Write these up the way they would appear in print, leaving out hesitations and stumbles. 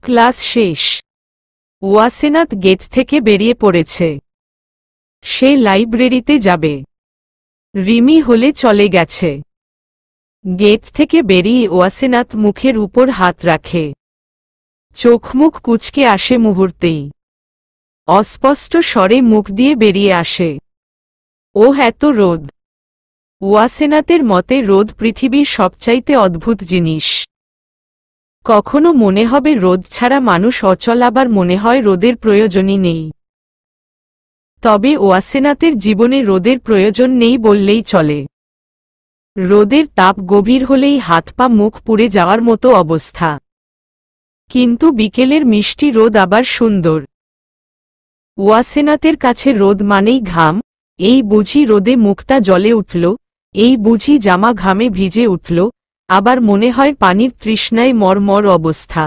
Class শেষ। ওয়াসেনাথ gate থেকে বেরিয়ে পড়েছে। সে লাইব্রেরিতে যাবে। রিমি হলে চলে গেছে। গেট থেকে বেরিয়ে ওয়াসেনাথ মুখের উপর হাত রাখে। চোখমুখ কুঁচকে আসে মুহূর্তেই। অস্পষ্ট স্বরে মুখ দিয়ে বেরিয়ে আসে, ওহ এত রোদ। ওয়াসেনাথের মতে রোদ পৃথিবীর সবচাইতে অদ্ভুত জিনিস। কখনো মনে হবে রোদ ছাড়া মানুষ অচল, আবার মনে হয় রোদের প্রয়োজনই নেই। তবে ওয়াসেনাথের জীবনে রোদের প্রয়োজন নেই বললেই চলে। রোদের তাপ গভীর হলেই হাত পা মুখ পুড়ে যাওয়ার মতো অবস্থা। কিন্তু বিকেলের মিষ্টি রোদ আবার সুন্দর। ওয়াসেনাথের কাছে রোদ মানেই ঘাম। এই বুঝি রোদে মুখটা জ্বলে উঠল, এই বুঝি জামা ঘামে ভিজে উঠল, আবার মনে হয় পানির তৃষ্ণায় মরমর অবস্থা।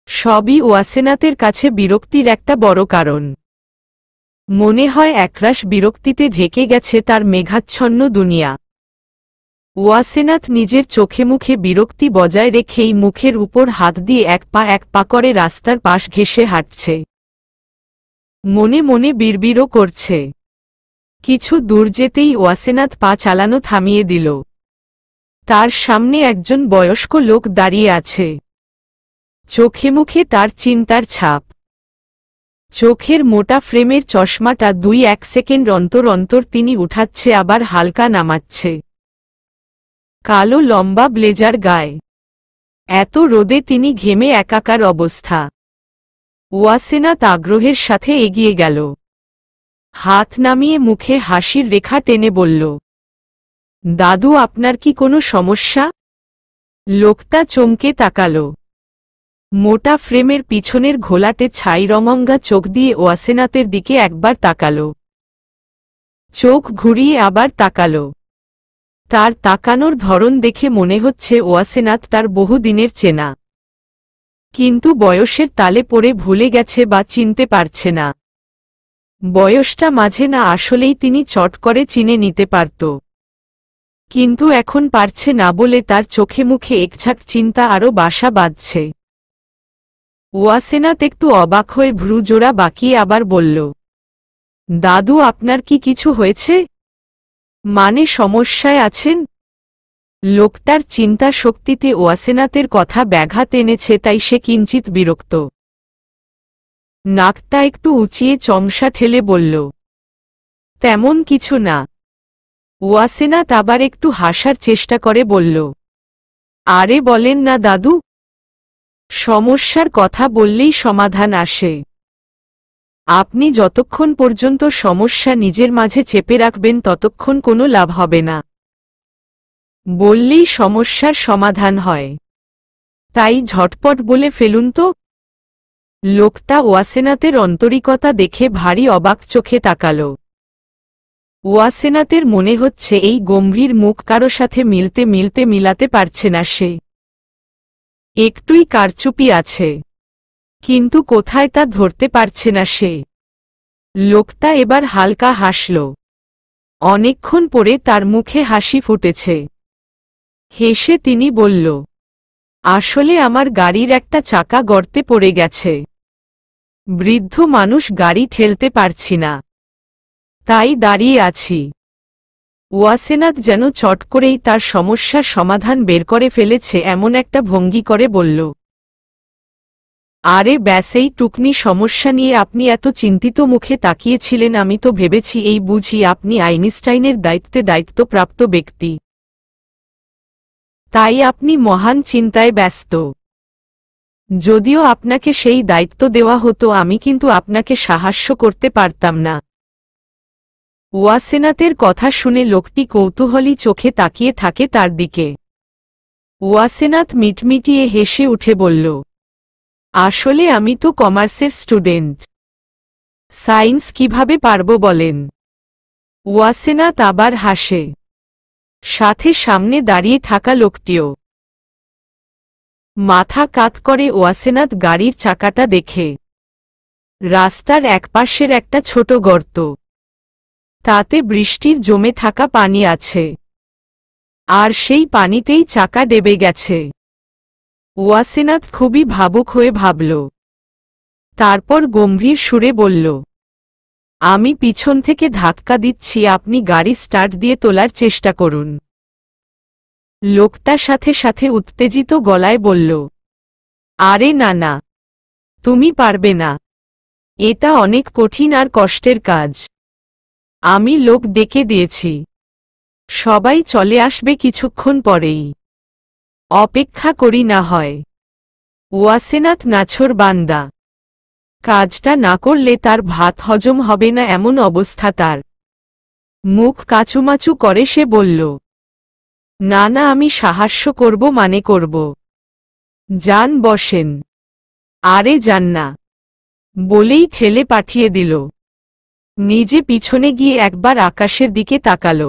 সবই ওয়াসেনাথের কাছে বিরক্তির একটা বড় কারণ। মনে হয় একরাশ বিরক্তিতে ঢেকে গেছে তার মেঘাচ্ছন্ন দুনিয়া। ওয়াসেনাথ নিজের চোখে মুখে বিরক্তি বজায় রেখেই মুখের উপর হাত দিয়ে এক পা করে রাস্তার পাশ ঘেঁষে হাঁটছে। মনে মনে বিড়বিড়ও করছে। কিছু দূর যেতেই ওয়াসেনাথ পা চালানো থামিয়ে দিল। তার সামনে একজন বয়স্ক লোক দাঁড়িয়ে আছে। চোখে মুখে তার চিন্তার ছাপ। চোখের মোটা ফ্রেমের চশমাটা 2-1 সেকেন্ড অন্তর অন্তর তিনি উঠাচ্ছে আবার হালকা নামাচ্ছে। কালো লম্বা ব্লেজার গায়ে। এত রোদে তিনি ঘেমে একাকার অবস্থা। ওয়াসেনাথ আগ্রহের সাথে এগিয়ে গেল। হাত নামিয়ে মুখে হাসির রেখা টেনে বলল, দাদু আপনার কি কোনো সমস্যা? লোকটা চমকে তাকাল। মোটা ফ্রেমের পিছনের ঘোলাটে ছাই রঙঙ্গা চোখ দিয়ে ওয়াসেনাথের দিকে একবার তাকাল। চোখ ঘুরিয়ে আবার তাকাল। তার তাকানোর ধরন দেখে মনে হচ্ছে ওয়াসেনাথ তার বহুদিনের চেনা। কিন্তু বয়সের তালে পড়ে ভুলে গেছে বা চিনতে পারছে না। বয়সটা মাঝে না আসলেই তিনি চট করে চিনে নিতে পারত, কিন্তু এখন পারছে না বলে তার চোখে মুখে একঝাঁক চিন্তা আরও বাসা বাঁধছে। ওয়াসেনাথ একটু অবাক হয়ে ভ্রুজোড়া বাঁকিয়ে আবার বলল, দাদু আপনার কি কিছু হয়েছে? মানে সমস্যায় আছেন? লোকটার চিন্তা শক্তিতে ওয়াসেনাথের কথা ব্যাঘাত এনেছে, তাই সে কিঞ্চিত বিরক্ত। নাকটা একটু উঁচিয়ে চমসা ঠেলে বলল, তেমন কিছু না। ওয়াসেনাথ আবার একটু হাসার চেষ্টা করে বলল, আরে বলেন না দাদু। সমস্যার কথা বললেই সমাধান আসে। আপনি যতক্ষণ পর্যন্ত সমস্যা নিজের মাঝে চেপে রাখবেন ততক্ষণ কোনো লাভ হবে না। বললেই সমস্যার সমাধান হয়, তাই ঝটপট বলে ফেলুন তো। লোকটা ওয়াসেনাথের আন্তরিকতা দেখে ভারী অবাক চোখে তাকাল। ওয়াসেনাথের মনে হচ্ছে এই গম্ভীর মুখ কারো সাথে মিলতে মিলতে মিলাতে পারছে না সে। একটুই কারচুপি আছে, কিন্তু কোথায় তা ধরতে পারছে না সে। লোকটা এবার হালকা হাসল। অনেকক্ষণ পরে তার মুখে হাসি ফুটেছে। হেসে তিনি বলল, আসলে আমার গাড়ির একটা চাকা গর্তে পড়ে গেছে। বৃদ্ধ মানুষ, গাড়ি ঠেলতে পারছি না, তাই দাঁড়িয়ে আছি। ওয়াসেনাথ যেন চট করেই তার সমস্যার সমাধান বের করে ফেলেছে এমন একটা ভঙ্গি করে বলল, আরে ব্যাস এই টুকনি সমস্যা নিয়ে আপনি এত চিন্তিত মুখে তাকিয়েছিলেন, আমি তো ভেবেছি এই বুঝি আপনি আইনস্টাইনের দায়িত্বপ্রাপ্ত ব্যক্তি, তাই আপনি মহান চিন্তায় ব্যস্ত। যদিও আপনাকে সেই দায়িত্ব দেওয়া হতো আমি কিন্তু আপনাকে সাহায্য করতে পারতাম না। ওয়াসেনাথের কথা শুনে লোকটি কৌতূহলী চোখে তাকিয়ে থাকে তার দিকে। ওয়াসেনাথ মিটমিটিয়ে হেসে উঠে বলল, আসলে আমি তো কমার্সের স্টুডেন্ট, সায়েন্স কিভাবে পারবো বলেন। ওয়াসেনাথ আবার হাসে, সাথে সামনে দাঁড়িয়ে থাকা লোকটিও। মাথা কাত করে ওয়াসেনাথ গাড়ির চাকাটা দেখে। রাস্তার একপাশের একটা ছোট গর্ত, তাতে বৃষ্টির জমে থাকা পানি আছে, আর সেই পানিতেই চাকা ডেবে গেছে। ওয়াসেনাথ খুবই ভাবুক হয়ে ভাবল। তারপর গম্ভীর সুরে বলল, আমি পিছন থেকে ধাক্কা দিচ্ছি, আপনি গাড়ি স্টার্ট দিয়ে তোলার চেষ্টা করুন। লোকটা সাথে সাথে উত্তেজিত গলায় বলল, আরে না না, তুমি পারবে না, এটা অনেক কঠিন আর কষ্টের কাজ। আমি লোক ডেকে দিয়েছি, সবাই চলে আসবে কিছুক্ষণ পরেই, অপেক্ষা করি না হয়। ওয়াসেনাথ নাছোড় বান্দা, কাজটা না করলে তার ভাত হজম হবে না এমন অবস্থা তার। মুখ কাচুমাচু করে সে বলল, না না, আমি সাহায্য করব মানে করব। যান বসেন। আরে যান না, বলেই ঠেলে পাঠিয়ে দিল। নিজে পিছনে গিয়ে একবার আকাশের দিকে তাকাল।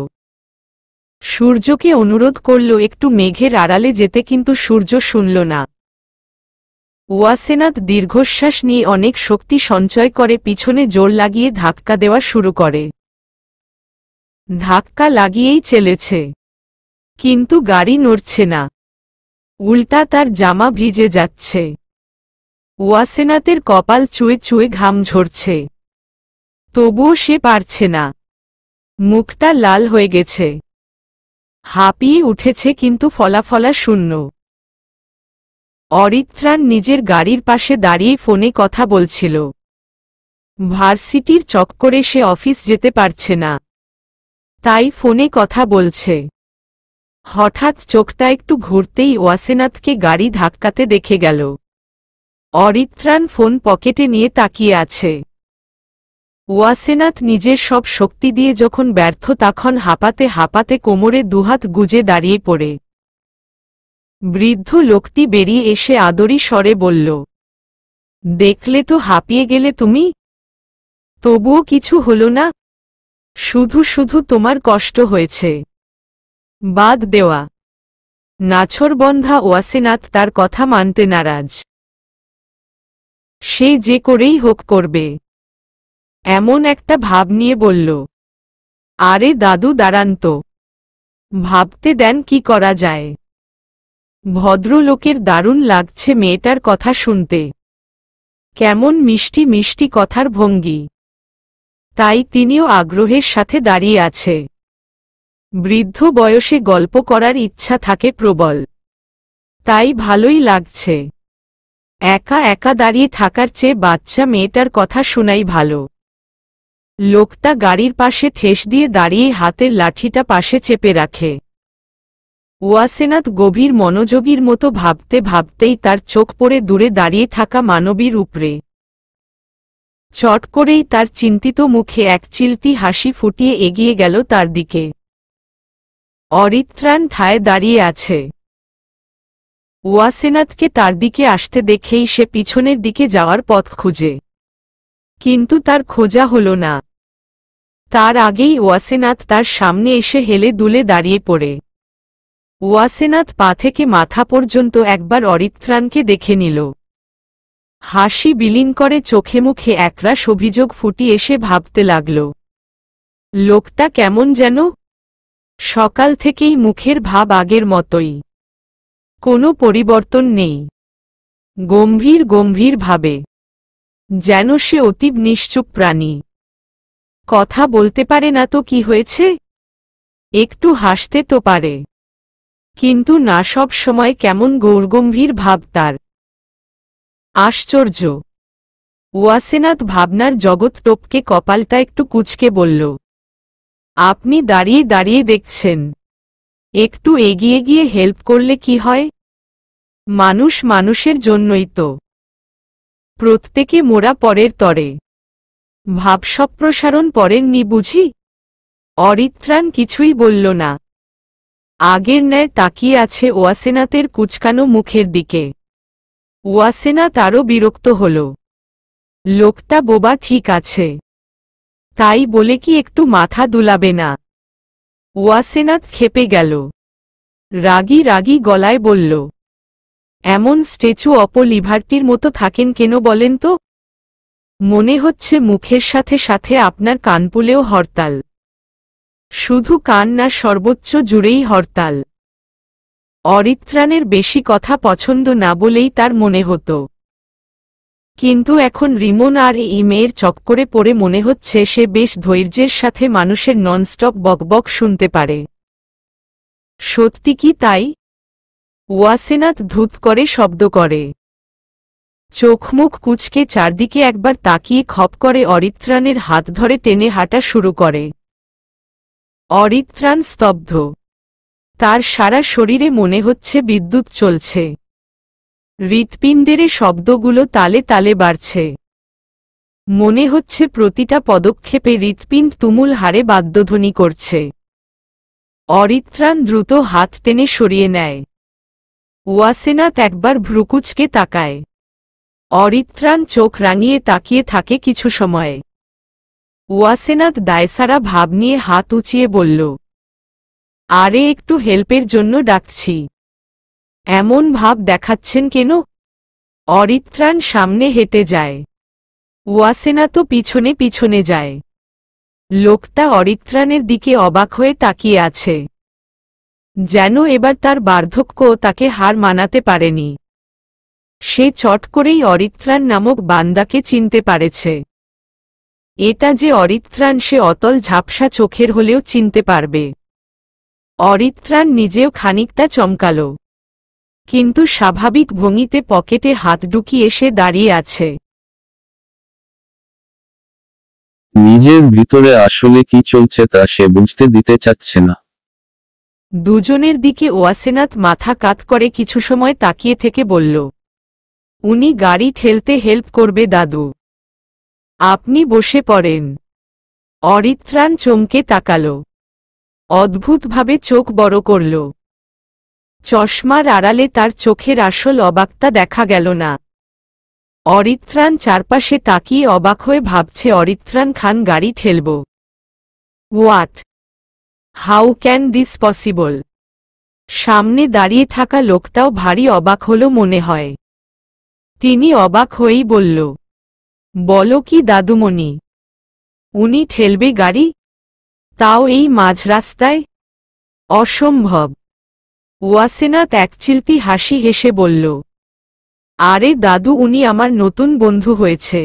সূর্যকে অনুরোধ করল একটু মেঘের আড়ালে যেতে, কিন্তু সূর্য শুনল না। ওয়াসেনাথ দীর্ঘশ্বাস নিয়ে অনেক শক্তি সঞ্চয় করে পিছনে জোর লাগিয়ে ধাক্কা দেওয়া শুরু করে। ধাক্কা লাগিয়েই চলেছে, কিন্তু গাড়ি নড়ছে না, উল্টা তার জামা ভিজে যাচ্ছে। ওয়াসেনাথের কপাল চুয়ে চুয়ে ঘাম ঝরছে, তবুও সে পারছে না। মুখটা লাল হয়ে গেছে, হাঁপিয়ে উঠেছে, কিন্তু ফলাফলা শূন্য। অরিত্রাণ নিজের গাড়ির পাশে দাঁড়িয়ে ফোনে কথা বলছিল। ভার্সিটির চক্করে সে অফিস যেতে পারছে না, তাই ফোনে কথা বলছে। হঠাৎ চোখটা একটু ঘুরতেই ওয়াসেনাথকে গাড়ি ধাক্কাতে দেখে গেল। অরিত্রাণ ফোন পকেটে নিয়ে তাকিয়ে আছে। ওয়াসেনাথ নিজের সব শক্তি দিয়ে যখন ব্যর্থ, তখন হাঁপাতে হাঁপাতে কোমরে দুহাত গুজে দাঁড়িয়ে পড়ে। বৃদ্ধ লোকটি বেরিয়ে এসে আদরি স্বরে বলল, দেখলে তো, হাঁপিয়ে গেলে তুমি, তবুও কিছু হলো না, শুধু শুধু তোমার কষ্ট হয়েছে। বাদ দেওয়া। নাছোড়বন্ধা ওয়াসেনাথ তার কথা মানতে নারাজ। সে যে করেই হোক করবে, এমন একটা ভাব নিয়ে বলল, আরে দাদু দাঁড়ান তো, ভাবতে দেন কি করা যায়। ভদ্রলোকের দারুণ লাগছে মেয়েটার কথা শুনতে, কেমন মিষ্টি মিষ্টি কথার ভঙ্গি, তাই তিনিও আগ্রহের সাথে দাঁড়িয়ে আছে। বৃদ্ধ বয়সে গল্প করার ইচ্ছা থাকে প্রবল, তাই ভালোই লাগছে। একা একা দাঁড়িয়ে থাকার চেয়ে বাচ্চা মেয়েটার কথা শোনাই ভালো। লোকটা গাড়ির পাশে ঠেস দিয়ে দাঁড়িয়ে হাতের লাঠিটা পাশে চেপে রাখে। ওয়াসেনাথ গভীর মনোযোগীর মতো ভাবতে ভাবতেই তার চোখ পড়ে দূরে দাঁড়িয়ে থাকা মানবীর উপরে। চট করেই তার চিন্তিত মুখে এক চিলতি হাসি ফুটিয়ে এগিয়ে গেল তার দিকে। অরিত্রাণ ঠায় দাঁড়িয়ে আছে। ওয়াসেনাথকে তার দিকে আসতে দেখেই সে পিছনের দিকে যাওয়ার পথ খুঁজে, কিন্তু তার খোঁজা হল না। তার আগেই ওয়াসেনাথ তার সামনে এসে হেলে দুলে দাঁড়িয়ে পড়ে। ওয়াসেনাথ পা থেকে মাথা পর্যন্ত একবার অরিত্রাণকে দেখে নিল। হাসি বিলীন করে চোখে মুখে একরাশ অভিযোগ ফুটিয়ে এসে ভাবতে লাগল, লোকটা কেমন যেন। সকাল থেকেই মুখের ভাব আগের মতোই, কোনো পরিবর্তন নেই। গম্ভীর গম্ভীর ভাবে, যেন সে অতীব নিশ্চুপ প্রাণী। কথা বলতে পারে না তো কি হয়েছে, একটু হাসতে তো পারে, কিন্তু না, সব সময় কেমন গৌরগম্ভীর ভাব তার। আশ্চর্য। ওয়াসেনাথ ভাবনার জগৎ টপকে কপালটা একটু কুঁচকে বলল, আপনি দাঁড়িয়ে দাঁড়িয়ে দেখছেন, একটু এগিয়ে গিয়ে হেল্প করলে কি হয়। মানুষ মানুষের জন্যই তো, প্রত্যেকে মোরা পরের তরে, ভাবসম্প্রসারণ পরের নি বুঝি। অরিত্রাণ কিছুই বলল না, আগের ন্যায় তাকিয়ে আছে ওয়াসেনাথের কুচকানো মুখের দিকে। ওয়াসেনাথ আরও বিরক্ত হল। লোকটা বোবা ঠিক আছে, তাই বলে কি একটু মাথা দুলাবে না। ওয়াসেনাথ ক্ষেপে গেল, রাগী রাগী গলায় বলল, এমন স্ট্যাচু অপ লিবার্টির মতো থাকেন কেন বলেন তো। মনে হচ্ছে মুখের সাথে সাথে আপনার কানপুলেও হরতাল। শুধু কান না, সর্বোচ্চ জুড়েই হরতাল। অরিত্রাণের বেশি কথা পছন্দ না বলেই তার মনে হতো, কিন্তু এখন রিমন আর এই মেয়ের চক্করে পড়ে মনে হচ্ছে সে বেশ ধৈর্যের সাথে মানুষের ননস্টপ বকবক শুনতে পারে। সত্যি কি তাই? ওয়াসেনাথ ধুত করে শব্দ করে, চোখমুখ কুঁচকে চারদিকে একবার তাকিয়ে খপ করে অরিত্রাণের হাত ধরে টেনে হাঁটা শুরু করে। অরিত্রাণ স্তব্ধ, তার সারা শরীরে মনে হচ্ছে বিদ্যুৎ চলছে। হৃৎপিণ্ডের শব্দগুলো তালে তালে বাড়ছে। মনে হচ্ছে প্রতিটা পদক্ষেপে হৃৎপিণ্ড তুমুল হারে বাদ্যধ্বনি করছে। অরিত্রাণ দ্রুত হাত টেনে সরিয়ে নেয়। ওয়াসেনাথ একবার ভ্রুকুচকে তাকায়। অরিত্রাণ চোখ রাঙিয়ে তাকিয়ে থাকে কিছু সময়। ওয়াসেনাথ দায়সারা ভাব নিয়ে হাত উঁচিয়ে বলল, আরে একটু হেল্পের জন্য ডাকছি। এমন ভাব দেখাচ্ছেন কেন? অরিত্রাণ সামনে হেঁটে যায়। ওয়াসেনাথও পিছনে পিছনে যায়। লোকটা অরিত্রাণের দিকে অবাক হয়ে তাকিয়ে আছে, যেন এবার তার বার্ধক্য তাকে হার মানাতে পারেনি। সে চট করেই অরিত্রাণ নামক বান্দাকে চিনতে পারেছে। এটা যে অরিত্রাণ সে অতল ঝাপসা চোখের হলেও চিনতে পারবে। অরিত্রাণ নিজেও খানিকটা চমকাল, কিন্তু স্বাভাবিক ভঙ্গিতে পকেটে হাত ঢুকিয়ে সে দাঁড়িয়ে আছে। নিজের ভিতরে আসলে কি চলছে তা সে বুঝতে দিতে চাচ্ছে না। দুজনের দিকে ওয়াসেনাথ মাথা কাত করে কিছু সময় তাকিয়ে থেকে বলল, উনি গাড়ি ঠেলতে হেল্প করবে দাদু, আপনি বসে পড়েন। অরিত্রাণ চমকে তাকাল, অদ্ভুতভাবে চোখ বড় করল। চশমার আড়ালে তার চোখের আসল অবাকতা দেখা গেল না। অরিত্রাণ চারপাশে তাকিয়ে অবাক হয়ে ভাবছে অরিত্রাণ খান গাড়ি ঠেলব। What? How can this possible? সামনে দাঁড়িয়ে থাকা লোকটাও ভারী অবাক হল মনে হয়। তিনি অবাক হয়েই বলল, বলো কি দাদুমণি, উনি ঠেলবে গাড়ি? তাও এই মাঝ রাস্তায়? অসম্ভব। ওয়াসেনাথ একচিলতি হাসি হেসে বলল, আরে দাদু, উনি আমার নতুন বন্ধু হয়েছে,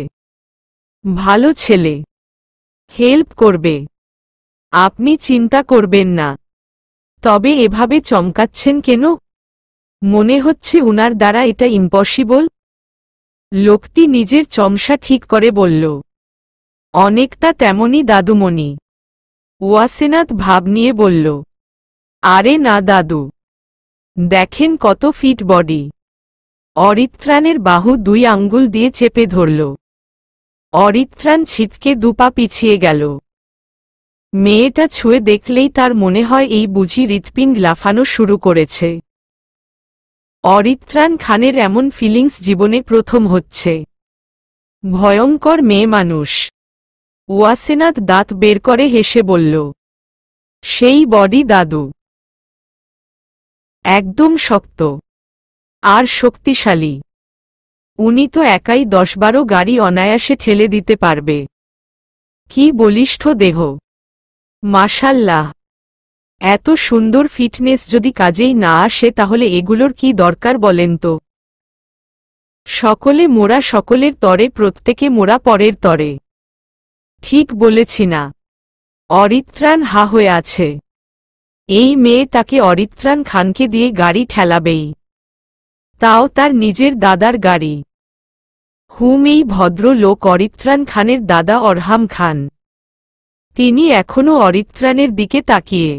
ভালো ছেলে, হেল্প করবে, আপনি চিন্তা করবেন না। তবে এভাবে চমকাচ্ছেন কেন? মনে হচ্ছে উনার দ্বারা এটা ইম্পসিবল। লোকটি নিজের চমসা ঠিক করে বলল, অনেকটা তেমনই দাদুমণি। ওয়াসেনাথ ভাব নিয়ে বলল, আরে না দাদু, দেখেন কত ফিট বডি। অরিত্রাণের বাহু দুই আঙ্গুল দিয়ে চেপে ধরল। অরিত্রাণ ছিটকে দুপা পিছিয়ে গেল। মেয়েটা ছুঁয়ে দেখলেই তার মনে হয় এই বুঝি হৃৎপিণ্ড লাফানো শুরু করেছে। অরিত্রাণ খানের এমন ফিলিংস জীবনে প্রথম হচ্ছে। ভয়ঙ্কর মেয়ে মানুষ। ওয়াসেনাথ দাঁত বের করে হেসে বলল, সেই বডি দাদু, একদম শক্ত আর শক্তিশালী। উনি তো একাই 10-12 গাড়ি অনায়াসে ঠেলে দিতে পারবে। কি বলিষ্ঠ দেহ, মাশাল্লাহ। এত সুন্দর ফিটনেস যদি কাজেই না আসে তাহলে এগুলোর কি দরকার বলেন তো? সকলে মোরা সকলের তরে, প্রত্যেকে মোরা পরের তরে। ঠিক বলেছি না? অরিত্রাণ হা হয়ে আছে। এই মেয়ে তাকে অরিত্রাণ খানকে দিয়ে গাড়ি ঠেলাবেই, তাও তার নিজের দাদার গাড়ি। হুম, এই ভদ্র লোক অরিত্রাণ খানের দাদা অরহাম খান। তিনি এখনও অরিত্রাণের দিকে তাকিয়ে।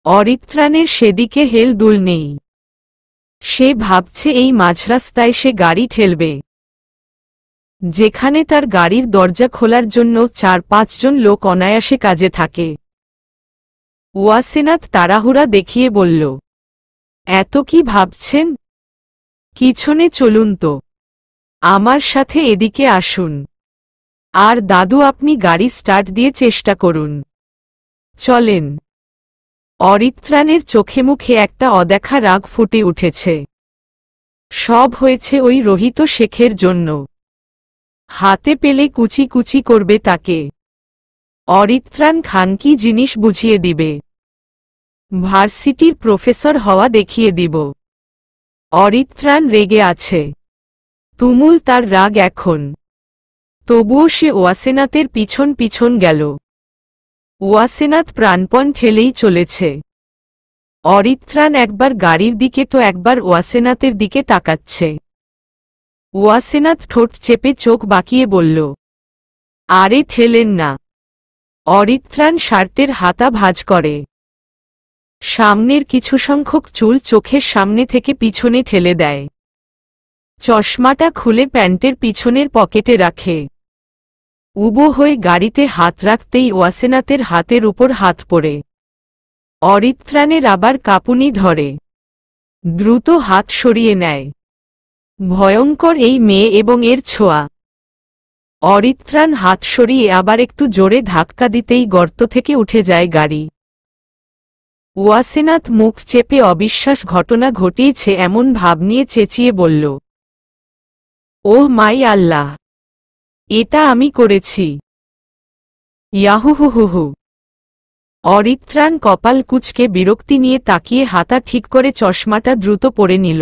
অরিত্রাণের সেদিকে হেল দুল নেই। সে ভাবছে এই মাঝরাস্তায় সে গাড়ি ঠেলবে, যেখানে তার গাড়ির দরজা খোলার জন্য 4-5 জন লোক অনায়াসে কাজে থাকে। ওয়াসেনাথ তাড়াহুড়া দেখিয়ে বলল, এত কি ভাবছেন? পিছনে চলুন তো, আমার সাথে এদিকে আসুন। আর দাদু, আপনি গাড়ি স্টার্ট দিয়ে চেষ্টা করুন। চলেন। অরিত্রাণের চোখে মুখে একটা অদেখা রাগ ফুটে উঠেছে। সব হয়েছে ওই রোহিত শেখের জন্য। হাতে পেলে কুচি কুচি করবে তাকে। অরিত্রাণ খান কি জিনিস বুঝিয়ে দিবে। ভার্সিটির প্রফেসর হওয়া দেখিয়ে দিব। অরিত্রাণ রেগে আছে। তুমুল তার রাগ এখন। তবুও সে ওয়াসেনাথের পিছন পিছন গেল। ওয়াসেনাথ প্রাণপণ ঠেলেই চলেছে। অরিত্রাণ একবার গাড়ির দিকে তো একবার ওয়াসেনাথের দিকে তাকাচ্ছে। ওয়াসেনাথ ঠোঁট চেপে চোখ বাঁকিয়ে বলল, আরে ঠেলেন না। অরিত্রাণ শার্টের হাতা ভাঁজ করে। সামনের কিছু সংখ্যক চুল চোখের সামনে থেকে পিছনে ঠেলে দেয়। চশমাটা খুলে প্যান্টের পিছনের পকেটে রাখে। উবো হয়ে গাড়িতে হাত রাখতেই ওয়াসেনাথের হাতের উপর হাত পড়ে। অরিত্রাণের আবার কাঁপুনি ধরে। দ্রুত হাত সরিয়ে নেয়। ভয়ঙ্কর এই মেয়ে এবং এর ছোঁয়া। অরিত্রাণ হাত সরিয়ে আবার একটু জোরে ধাক্কা দিতেই গর্ত থেকে উঠে যায় গাড়ি। ওয়াসেনাথ মুখ চেপে অবিশ্বাস ঘটনা ঘটিয়েছে এমন ভাব নিয়ে চেঁচিয়ে বলল, ওহ মাই আল্লাহ, এটা আমি করেছি। ইয়াহুহুহুহু। অরিত্রাণ কপাল কুঁচকে বিরক্তি নিয়ে তাকিয়ে হাতা ঠিক করে চশমাটা দ্রুত পরে নিল।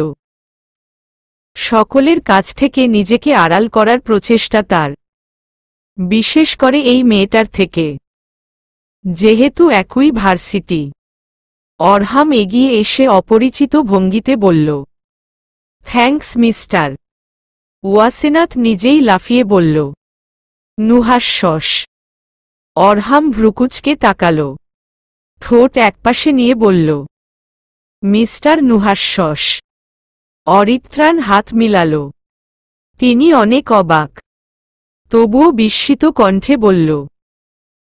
সকলের কাছ থেকে নিজেকে আড়াল করার প্রচেষ্টা তার, বিশেষ করে এই মেয়েটার থেকে। যেহেতু একই ভার্সিটি। অরহাম এগিয়ে এসে অপরিচিত ভঙ্গিতে বলল, থ্যাঙ্কস মিস্টার। ওয়াসেনাথ নিজেই লাফিয়ে বলল, নুহাশ্বাস। অরহাম ভ্রুকুচকে তাকাল। ঠোঁট একপাশে নিয়ে বলল, মিস্টার নুহাশ্বাস। অরিত্রাণ হাত মিলাল। তিনি অনেক অবাক। তবুও বিস্মিত কণ্ঠে বলল,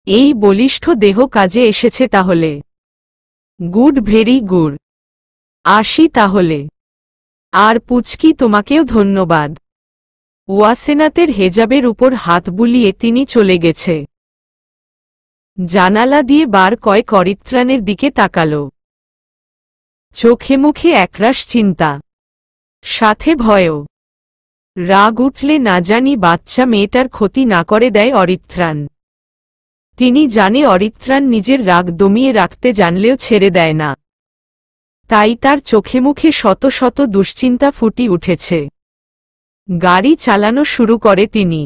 এই বলিষ্ঠ দেহ কাজে এসেছে তাহলে। Good, very good. আসি তাহলে। আর পুচকি তোমাকেও ধন্যবাদ। ওয়াসেনাথের হেজাবের উপর হাত বুলিয়ে তিনি চলে গেছে। জানালা দিয়ে বার কয়েক অরিত্রাণের দিকে তাকাল। চোখে মুখে একরাশ চিন্তা, সাথে ভয়ও। রাগ উঠলে না জানি বাচ্চা মেয়েটার ক্ষতি না করে দেয় অরিত্রাণ। তিনি জানে অরিত্রাণ নিজের রাগ দমিয়ে রাখতে জানলেও ছেড়ে দেয় না। তাই তার চোখে মুখে শত শত দুশ্চিন্তা ফুটি উঠেছে। গাড়ি চালানো শুরু করে তিনি।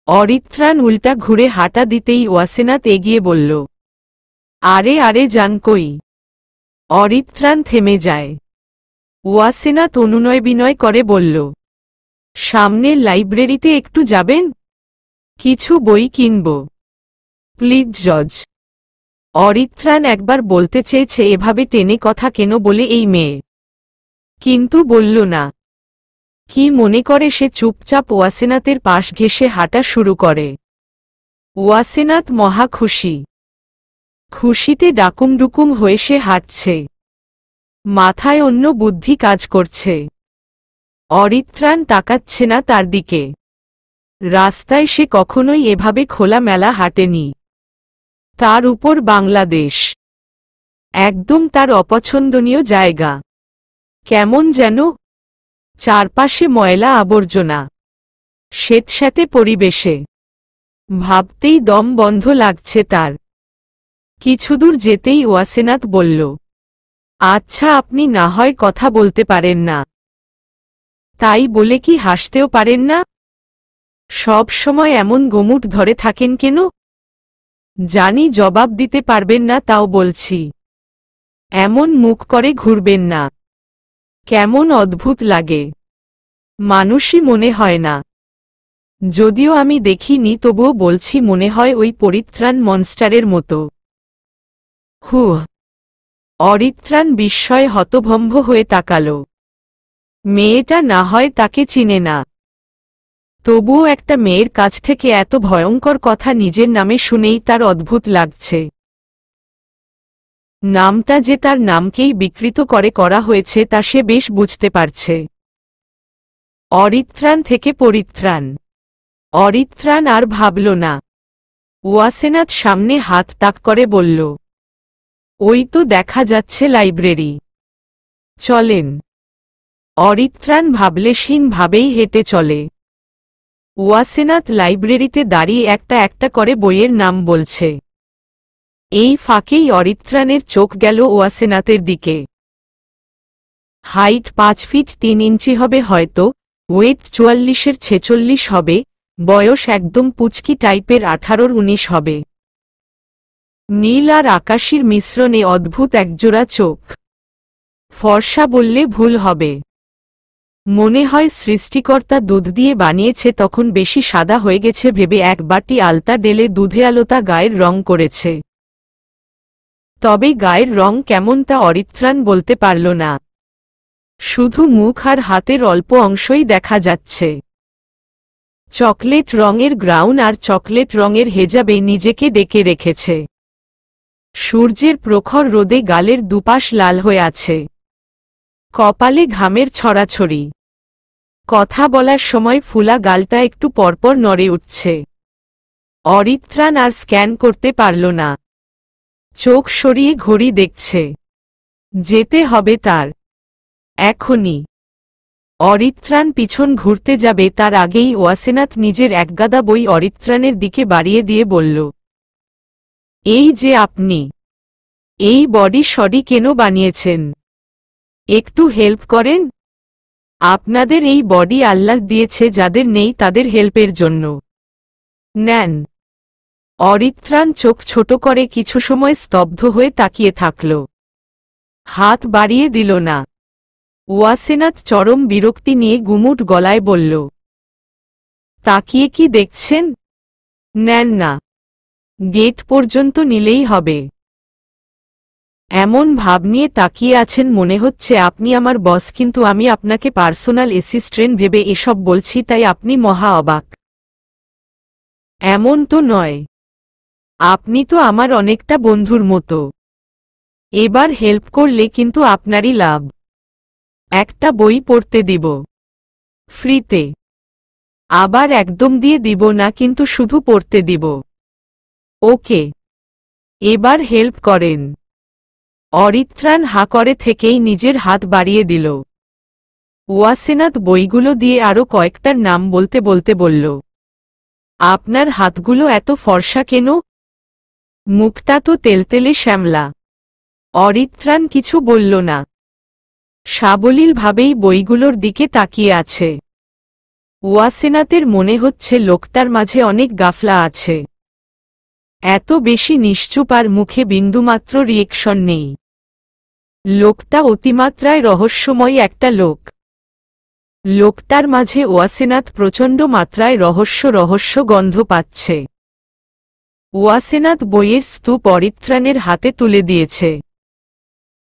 অরিত্রাণ উল্টা ঘুরে হাঁটা দিতেই ওয়াসেনাথ এগিয়ে বলল, আরে আরে যান কই। অরিত্রাণ থেমে যায়। ওয়াসেনাথ অনুনয় বিনয় করে বলল, সামনের লাইব্রেরিতে একটু যাবেন? কিছু বই কিনব। প্লিজ জজ। অরিত্রাণ একবার বলতে চেয়েছে এভাবে টেনে কথা কেন বলে এই মেয়ে, কিন্তু বলল না। কি মনে করে সে চুপচাপ ওয়াসেনাথের পাশ ঘেঁষে হাঁটা শুরু করে। ওয়াসেনাথ মহা খুশি। খুশিতে ডাকুমডুকুম হয়ে সে হাঁটছে। মাথায় অন্য বুদ্ধি কাজ করছে। অরিত্রাণ তাকাচ্ছে না তার দিকে। রাস্তায় সে কখনোই এভাবে খোলামেলা হাঁটেনি। তার উপর বাংলাদেশ। একদম তার অপছন্দনীয় জায়গা। কেমন যেন চারপাশে ময়লা আবর্জনা, স্যাঁতস্যাঁতে পরিবেশে। ভাবতেই দম বন্ধ লাগছে তার। কিছুদূর যেতেই ওয়াসেনাথ বলল, আচ্ছা আপনি না হয় কথা বলতে পারেন না, তাই বলে কি হাসতেও পারেন না? সব সময় এমন গোমুট ধরে থাকেন কেন? জানি জবাব দিতে পারবেন না, তাও বলছি এমন মুখ করে ঘুরবেন না। কেমন অদ্ভুত লাগে। মানুষই মনে হয় না। যদিও আমি দেখিনি তবুও বলছি মনে হয় ওই পরিত্রাণ মনস্টারের মতো। হুহ। অরিত্রাণ বিস্ময়ে হতভম্ব হয়ে তাকাল। মেয়েটা না হয় তাকে চিনে না, তবুও একটা মেয়ের কাছ থেকে এত ভয়ঙ্কর কথা নিজের নামে শুনেই তার অদ্ভুত লাগছে। নামটা যে তার নামকেই বিকৃত করে করা হয়েছে তা সে বেশ বুঝতে পারছে। অরিত্রাণ থেকে পরিত্রাণ। অরিত্রাণ আর ভাবল না। ওয়াসেনাথ সামনে হাত তাক করে বলল, ওই তো দেখা যাচ্ছে লাইব্রেরি, চলেন। অরিত্রাণ ভাবলেশহীনভাবেই হেঁটে চলে। ওয়াসেনাথ লাইব্রেরিতে দাঁড়িয়ে একটা একটা করে বইয়ের নাম বলছে। এই ফাঁকেই অরিত্রাণের চোখ গেল ওয়াসেনাথের দিকে। হাইট 5 ফিট 3 ইঞ্চি হবে হয়তো, ওয়েট 44-46 হবে, বয়স একদম পুচকি টাইপের 18-19 হবে। নীল আর আকাশীর মিশ্রণে অদ্ভুত একজোড়া চোখ। ফর্সা বললে ভুল হবে। মনে হয় সৃষ্টিকর্তা দুধ দিয়ে বানিয়েছে, তখন বেশি সাদা হয়ে গেছে ভেবে এক বাটি আলতা ঢেলে দুধে আলোতা গায়ের রং করেছে। তবে গায়ের রং কেমন তা অরিত্রাণ বলতে পারল না। শুধু মুখ আর হাতের অল্প অংশই দেখা যাচ্ছে। চকলেট রঙের গ্রাউন আর চকলেট রঙের হেজাবে নিজেকে ডেকে রেখেছে। সূর্যের প্রখর রোদে গালের দুপাশ লাল হয়ে আছে। কপালে ঘামের ছড়াছড়ি। কথা বলার সময় ফুলা গালটা একটু পরপর নড়ে উঠছে। অরিত্রাণ আর স্ক্যান করতে পারল না। চোখ সরিয়ে ঘড়ি দেখছে। যেতে হবে তার এখনই। অরিত্রাণ পিছন ঘুরতে যাবে তার আগেই ওয়াসেনাথ নিজের একগাদা বই অরিত্রাণের দিকে বাড়িয়ে দিয়ে বলল, এই যে আপনি এই বডি সডি কেন বানিয়েছেন? একটু হেল্প করেন। আপনাদের এই বডি আল্লাহ দিয়েছে, যাদের নেই তাদের হেল্পের জন্য নেন। অরিত্রাণ চোখ ছোট করে কিছু সময় স্তব্ধ হয়ে তাকিয়ে থাকল। হাত বাড়িয়ে দিল না। ওয়াসেনাথ চরম বিরক্তি নিয়ে গুমুট গলায় বলল, তাকিয়ে কি দেখছেন? নেন না। গেট পর্যন্ত নিলেই হবে। এমন ভাব নিয়ে তাকিয়ে আছেন মনে হচ্ছে আপনি আমার বস, কিন্তু আমি আপনাকে পার্সোনাল অ্যাসিস্ট্যান্ট ভেবে এসব বলছি, তাই আপনি মহা অবাক। এমন তো নয়। আপনি তো আমার অনেকটা বন্ধুর মতো। এবার হেল্প করলে কিন্তু আপনারই লাভ। একটা বই পড়তে দিব ফ্রিতে। আবার একদম দিয়ে দিব না, কিন্তু শুধু পড়তে দিব। ওকে, এবার হেল্প করেন। অরিত্রাণ হা করে থেকেই নিজের হাত বাড়িয়ে দিল। ওয়াসেনাথ বইগুলো দিয়ে আরও কয়েকটার নাম বলতে বলতে বলল, আপনার হাতগুলো এত ফর্সা কেন? মুখটা তো তেলতেলে শ্যামলা। অরিত্রাণ কিছু বলল না। সাবলীলভাবেই বইগুলোর দিকে তাকিয়ে আছে। ওয়াসেনাথের মনে হচ্ছে লোকটার মাঝে অনেক গাফলা আছে। এত বেশি নিশ্চুপ আর মুখে বিন্দুমাত্র রিয়েকশন নেই। লোকটা অতিমাত্রায় রহস্যময় একটা লোক। লোকটার মাঝে ওয়াসেনাথ প্রচণ্ড মাত্রায় রহস্য গন্ধ পাচ্ছে। ওয়াসেনাথ বইয়ের স্তূপ অরিত্রাণের হাতে তুলে দিয়েছে।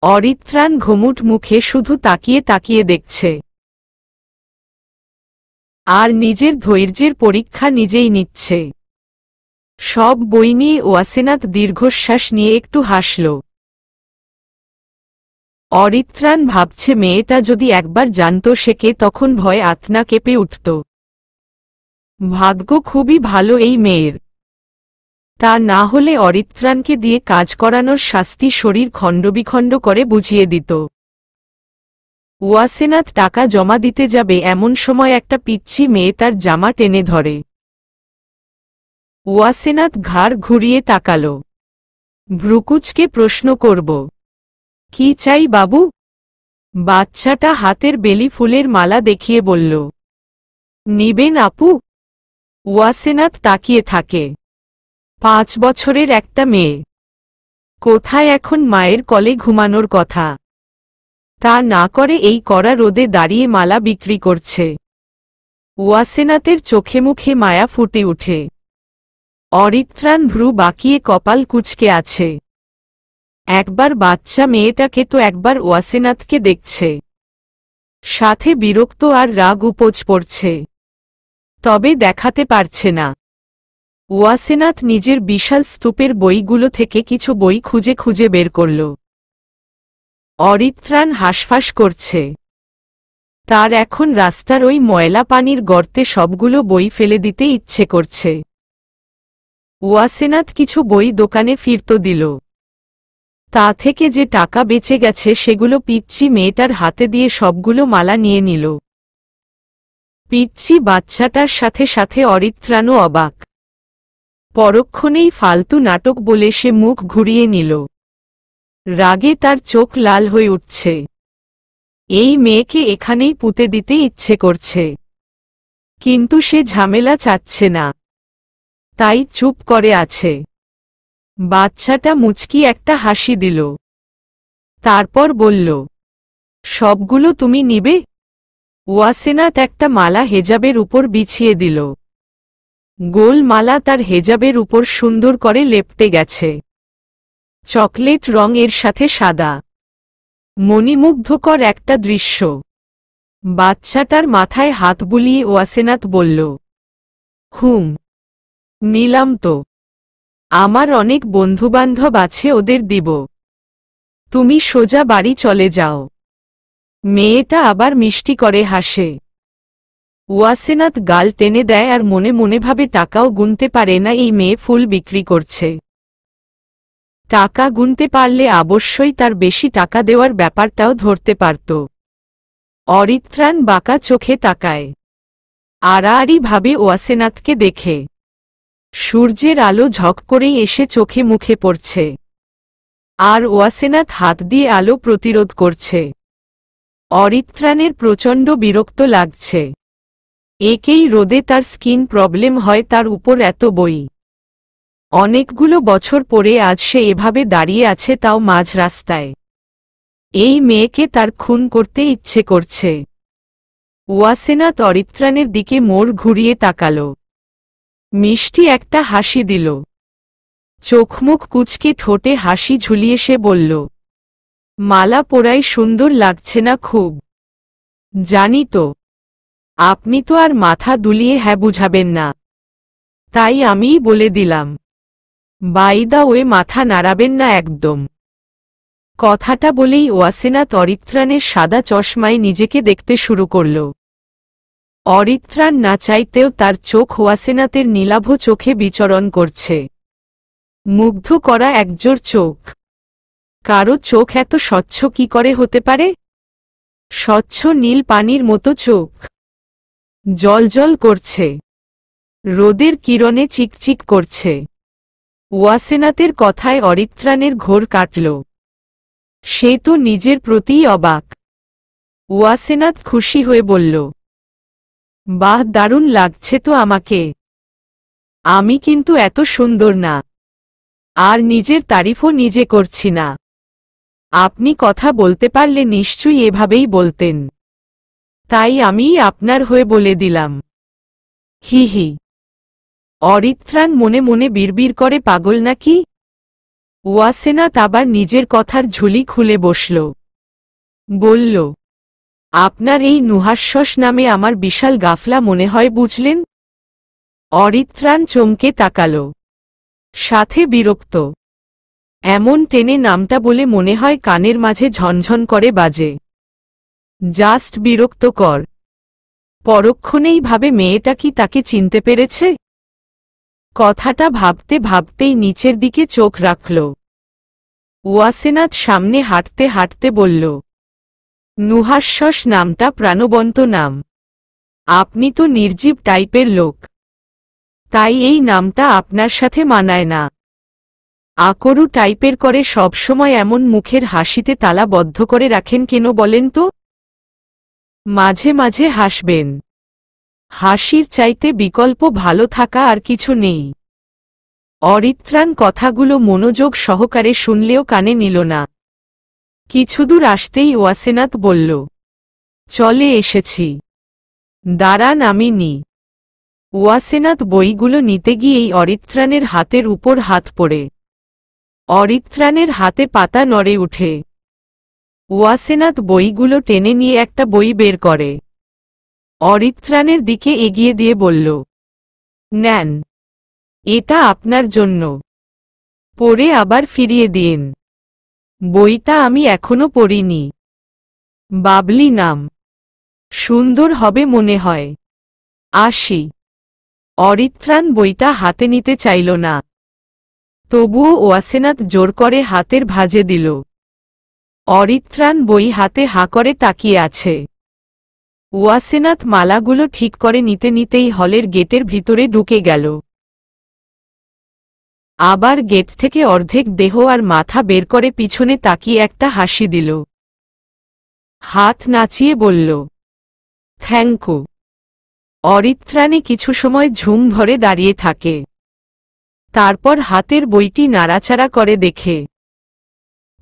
অরিত্রাণ ঘুমুট মুখে শুধু তাকিয়ে তাকিয়ে দেখছে। আর নিজের ধৈর্যের পরীক্ষা নিজেই নিচ্ছে। সব বই নিয়ে ওয়াসেনাথ দীর্ঘশ্বাস নিয়ে একটু হাসল। অরিত্রাণ ভাবছে মেয়েটা যদি একবার জানত সে কে, তখন ভয়ে আত্মা কেঁপে উঠত। ভাগ্য খুবই ভালো এই মেয়ের। তা না হলে অরিত্রাণকে দিয়ে কাজ করানোর শাস্তি শরীর খণ্ডবিখণ্ড করে বুঝিয়ে দিত। ওয়াসেনাথ টাকা জমা দিতে যাবে এমন সময় একটা পিচ্চি মেয়ে তার জামা টেনে ধরে। ওয়াসেনাথ ঘাড় ঘুরিয়ে তাকাল। ভ্রুকুচকে প্রশ্ন করব, কি চাই বাবু? বাচ্চাটা হাতের বেলি ফুলের মালা দেখিয়ে বলল, নিবেন আপু? ওয়াসেনাথ তাকিয়ে থাকে। 5 বছরের একটা মেয়ে। কোথায় এখন মায়ের কোলে ঘুমানোর কথা, তা না করে এই কড়া রোদে দাঁড়িয়ে মালা বিক্রি করছে। ওয়াসেনাথের চোখে মুখে মায়া ফুটে উঠে। অরিত্রাণ ভ্রু বাঁকিয়ে কপাল কুঁচকে আছে। একবার বাচ্চা মেয়েটাকে তো একবার ওয়াসেনাথকে দেখছে। সাথে বিরক্ত আর রাগ উপচ পড়ছে, তবে দেখাতে পারছে না। ওয়াসেনাথ নিজের বিশাল স্তূপের বইগুলো থেকে কিছু বই খুঁজে খুঁজে বের করল। অরিত্রাণ হাঁসফাঁস করছে। তার এখন রাস্তার ওই ময়লা পানির গর্তে সবগুলো বই ফেলে দিতে ইচ্ছে করছে। ওয়াসেনাথ কিছু বই দোকানে ফিরত দিল। তা থেকে যে টাকা বেঁচে গেছে সেগুলো পিচ্চি মেয়েটার হাতে দিয়ে সবগুলো মালা নিয়ে নিল। পিচ্চি বাচ্চাটার সাথে সাথে অরিত্রাণও অবাক। পরক্ষণেই ফালতু নাটক বলে সে মুখ ঘুরিয়ে নিল। রাগে তার চোখ লাল হয়ে উঠছে। এই মেয়েকে এখানেই পুঁতে দিতে ইচ্ছে করছে, কিন্তু সে ঝামেলা চাচ্ছে না, তাই চুপ করে আছে। বাচ্চাটা মুচকি একটা হাসি দিল, তারপর বলল, সবগুলো তুমি নিবে? ওয়াসেনাত একটা মালা হেজাবের উপর বিছিয়ে দিল। গোল মালা তার হেজাবের উপর সুন্দর করে লেপটে গেছে, চকলেট রং এর সাথে সাদা। মণিমুগ্ধকর একটা দৃশ্য। বাচ্চাটার মাথায় হাত বুলিয়ে ওয়াসেনাত বলল, হুম, নিলাম তো। আমার অনেক বন্ধুবান্ধব আছে, ওদের দিব। তুমি সোজা বাড়ি চলে যাও। মেয়েটা আবার মিষ্টি করে হাসে। ওয়াসেনাত গাল টেনে দেয় আর মনে মনে ভাবে টাকাও গুনতে পারে না এই মেয়ে ফুল বিক্রি করছে। টাকা গুনতে পারলে অবশ্যই তার বেশি টাকা দেওয়ার ব্যাপারটাও ধরতে পারত। অরিত্রাণ বাঁকা চোখে তাকায়, আড়াআড়ি ভাবে ওয়াসেনাতকে দেখে। সূর্যের আলো ঝক করেই এসে চোখে মুখে পড়ছে, আর ওয়াসেনাত হাত দিয়ে আলো প্রতিরোধ করছে। অরিত্রাণের প্রচণ্ড বিরক্ত লাগছে। একেই রোদে তার স্কিন প্রবলেম হয়, তার উপর এত বই। অনেকগুলো বছর পরে আজ সে এভাবে দাঁড়িয়ে আছে, তাও মাঝ রাস্তায়। এই মেয়েকে তার খুন করতে ইচ্ছে করছে। ওয়াসেনাত অরিত্রাণের দিকে মোড় ঘুরিয়ে তাকাল, মিষ্টি একটা হাসি দিল। চোখমুখ কুঁচকে ঠোঁটে হাসি ঝুলিয়ে সে বলল, মালা পরাই সুন্দর লাগছে না খুব? জানি তো, আপনি তো আর মাথা দুলিয়ে হ্যাঁ বুঝাবেন না, তাই আমিই বলে দিলাম। বাই দা ওয়ে, মাথা নাড়াবেন না একদম। কথাটা বলেই ওয়াসেনাত অরিত্রাণের সাদা চশমায় নিজেকে দেখতে শুরু করল। অরিত্রাণ না চাইতেও তার চোখ ওয়াসেনাতের নীলাভ চোখে বিচরণ করছে। মুগ্ধ করা একজোর চোখ। কারো চোখ এত স্বচ্ছ কি করে হতে পারে? স্বচ্ছ নীল পানির মতো চোখ, জলজল করছে, রোদের কিরণে চিকচিক করছে। ওয়াসেনাতের কথায় অরিত্রাণের ঘোর কাটল। সে তো নিজের প্রতিই অবাক। ওয়াসেনাত খুশি হয়ে বলল, বাহ, দারুণ লাগছে তো আমাকে। আমি কিন্তু এত সুন্দর না, আর নিজের তারিফও নিজে করছি না। আপনি কথা বলতে পারলে নিশ্চয়ই এভাবেই বলতেন, তাই আমিই আপনার হয়ে বলে দিলাম। হি হি। অরিত্রাণ মনে মনে বিড়বিড় করে, পাগল নাকি? ওয়াসেনাত আবার নিজের কথার ঝুলি খুলে বসল। বলল, আপনার এই নুহাস্যস নামে আমার বিশাল গাফলা মনে হয়, বুঝলেন? অরিত্রাণ চমকে তাকাল, সাথে বিরক্ত। এমন টেনে নামটা বলে মনে হয় কানের মাঝে ঝনঝন করে বাজে। জাস্ট বিরক্তকর। পরক্ষণেই ভাবে মেয়েটা কি তাকে চিনতে পেরেছে? কথাটা ভাবতে ভাবতেই নিচের দিকে চোখ রাখল। ওয়াসেনাত সামনে হাঁটতে হাঁটতে বলল, নুহাস্যস নামটা প্রাণবন্ত নাম। আপনি তো নির্জীব টাইপের লোক, তাই এই নামটা আপনার সাথে মানায় না। আকরু টাইপের করে সবসময় এমন মুখের হাসিতে তালা বদ্ধ করে রাখেন কেন বলেন তো? মাঝে মাঝে হাসবেন। হাসির চাইতে বিকল্প ভালো থাকা আর কিছু নেই। অরিত্রাণ কথাগুলো মনোযোগ সহকারে শুনলেও কানে নিল না। কিছুদূর আসতেই ওয়াসেনাত বলল, চলে এসেছি, দাঁড়ান আমি নি। ওয়াসেনাত বইগুলো নিতে গিয়েই অরিত্রাণের হাতের উপর হাত পড়ে। অরিত্রাণের হাতে পাতা নড়ে উঠে। ওয়াসেনাত বইগুলো টেনে নিয়ে একটা বই বের করে। অরিত্রাণের দিকে এগিয়ে দিয়ে বলল, নেন, এটা আপনার জন্য। পড়ে আবার ফিরিয়ে দিন। বইটা আমি এখনো পড়িনি। বাবলি নাম, সুন্দর হবে মনে হয়। আসি। অরিত্রাণ বইটা হাতে নিতে চাইল না, তবুও ওয়াসেনাত জোর করে হাতের ভাঁজে দিল। অরিত্রাণ বই হাতে হাঁ করে তাকিয়ে আছে। ওয়াসেনাত মালাগুলো ঠিক করে নিতে নিতেই হলের গেটের ভিতরে ঢুকে গেল। আবার গেট থেকে অর্ধেক দেহ আর মাথা বের করে পিছনে তাকিয়ে একটা হাসি দিল। হাত নাচিয়ে বলল, থ্যাংক ইউ। অরিত্রাণী কিছু সময় ঝুম ধরে দাঁড়িয়ে থাকে। তারপর হাতের বইটি নাড়াচাড়া করে দেখে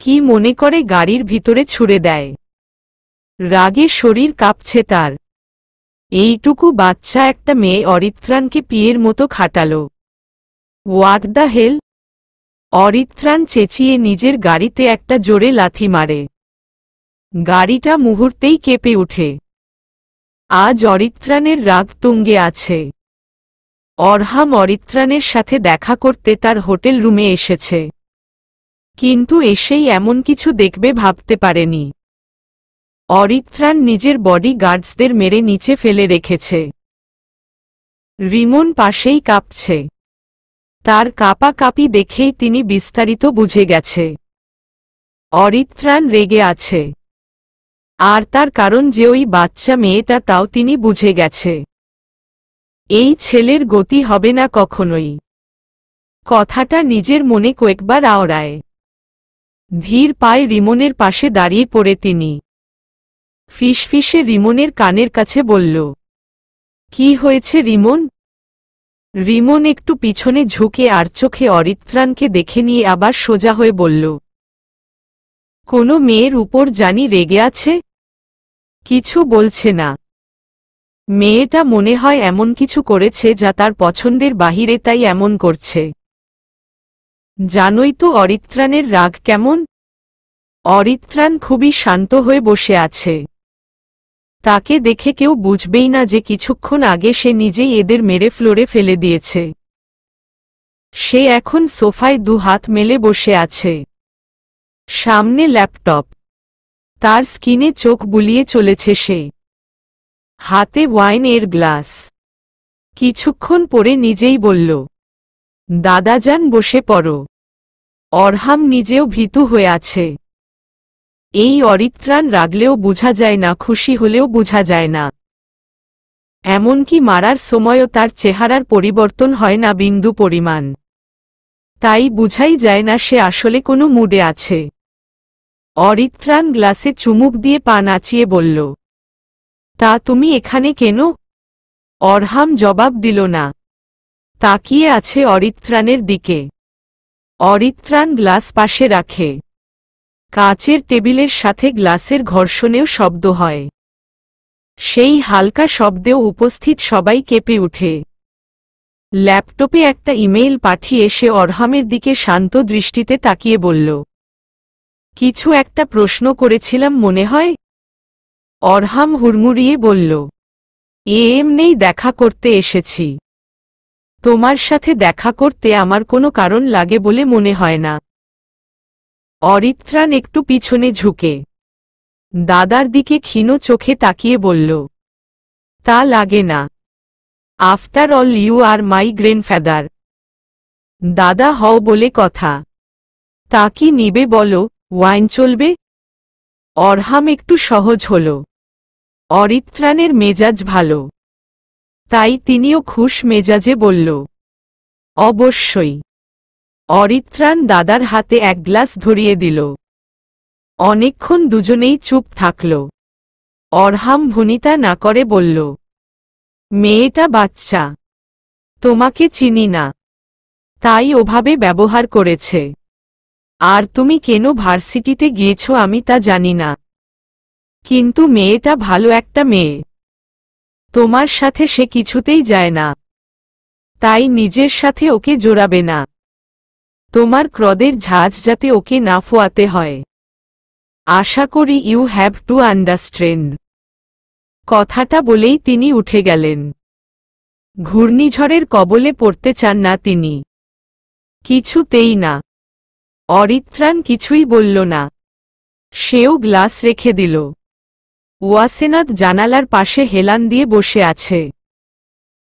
কি মনে করে গাড়ির ভিতরে ছুঁড়ে দেয়। রাগে শরীর কাঁপছে তার। এইটুকু বাচ্চা একটা মেয়ে অরিত্রাণকে পিয়ের মতো খাটাল। What the hell! অরিত্রাণ চেঁচিয়ে নিজের গাড়িতে একটা জোরে লাথি মারে। গাড়িটা মুহূর্তেই কেঁপে ওঠে। আজ অরিত্রাণের রাগ তুঙ্গে আছে। অরহাম অরিত্রাণের সাথে দেখা করতে তার হোটেল রুমে এসেছে, কিন্তু এসেই এমন কিছু দেখবে ভাবতে পারেনি। অরিত্রাণ নিজের বডি গার্ডসদের মেরে নিচে ফেলে রেখেছে। রিমন পাশেই কাঁপছে। তার কাঁপাকাঁপি দেখেই তিনি বিস্তারিত বুঝে গেছে অরিত্রাণ রেগে আছে। আর তার কারণ যে ওই বাচ্চা মেয়েটা, তাও তিনি বুঝে গেছে। এই ছেলের গতি হবে না কখনোই। কথাটা নিজের মনে কয়েকবার আওড়ায়। ধীর পায়ে রিমনের পাশে দাঁড়িয়ে পড়ে তিনি ফিসফিসে রিমনের কানের কাছে বলল, কি হয়েছে রিমন? রিমন একটু পিছনে ঝুঁকে আর চোখে অরিত্রাণকে দেখে নিয়ে আবার সোজা হয়ে বলল, কোনো মেয়ের উপর জানি রেগে আছে? কিছু বলছে না। মেয়েটা মনে হয় এমন কিছু করেছে যা তার পছন্দের বাহিরে, তাই এমন করছে। জানোই তো অরিত্রাণের রাগ কেমন। অরিত্রাণ খুবই শান্ত হয়ে বসে আছে। তাকে দেখে কেউ বুঝবেই না যে কিছুক্ষণ আগে সে নিজেই এদের মেরে ফ্লোরে ফেলে দিয়েছে। সে এখন সোফায় দু হাত মেলে বসে আছে। সামনে ল্যাপটপ। তার স্কিনে চোখ বুলিয়ে চলেছে সে। হাতে ওয়াইনের গ্লাস। কিছুক্ষণ পরে নিজেই বলল, দাদাজান বসে পড়ো। অরহাম নিজেও ভীতু হয়ে আছে। এই অরিত্রাণ রাগলেও বুঝা যায় না, খুশি হলেও বুঝা যায় না। এমনকি মারার সময়ও তার চেহারার পরিবর্তন হয় না বিন্দু পরিমাণ। তাই বুঝাই যায় না সে আসলে কোনো মুডে আছে। অরিত্রাণ গ্লাসে চুমুক দিয়ে পা নাচিয়ে বলল, তা তুমি এখানে কেন? অরহাম জবাব দিল না। তাকিয়ে আছে অরিত্রাণের দিকে। অরিত্রাণ গ্লাস পাশে রাখে। কাচের টেবিলের সাথে গ্লাসের ঘর্ষণেও শব্দ হয়। সেই হালকা শব্দেও উপস্থিত সবাই কেঁপে উঠে। ল্যাপটপে একটা ইমেইল পাঠিয়ে সে অরহামের দিকে শান্ত দৃষ্টিতে তাকিয়ে বলল, কিছু একটা প্রশ্ন করেছিলাম মনে হয়? অরহাম হুড়মুড়িয়ে বলল, এমনিই দেখা করতে এসেছি। তোমার সাথে দেখা করতে আমার কোনো কারণ লাগে বলে মনে হয় না। অরিত্রাণ একটু পিছনে ঝুঁকে দাদার দিকে ক্ষীণ চোখে তাকিয়ে বলল, তা লাগে না। After all you are my grandfather. দাদা হও বলে কথা। তা কি নিবে বলো? ওয়াইন চলবে? অরহাম একটু সহজ হল। অরিত্রাণের মেজাজ ভালো, তাই তিনিও খুশ মেজাজে বলল, অবশ্যই। অরিত্রাণ দাদার হাতে এক গ্লাস ধরিয়ে দিল। অনেকক্ষণ দুজনেই চুপ থাকল। অরহাম ভনিতা না করে বলল, মেয়েটা বাচ্চা, তোমাকে চিনি না, তাই ওভাবে ব্যবহার করেছে। আর তুমি কেন ভার্সিটিতে গিয়েছ আমি তা জানি না, কিন্তু মেয়েটা ভালো একটা মেয়ে। তোমার সাথে সে কিছুতেই যায় না, তাই নিজের সাথে ওকে জোড়াবে না। তোমার ক্রোধের ঝাঁজ যাতে ওকে না ফোয়াতে হয়। আশা করি ইউ হ্যাভ টু আন্ডারস্ট্যান্ড। কথাটা বলেই তিনি উঠে গেলেন। ঘূর্ণিঝড়ের কবলে পড়তে চান না তিনি, কিছুতেই না। অরিত্রাণ কিছুই বলল না। সেও গ্লাস রেখে দিল। ওয়াসেনাথ জানালার পাশে হেলান দিয়ে বসে আছে।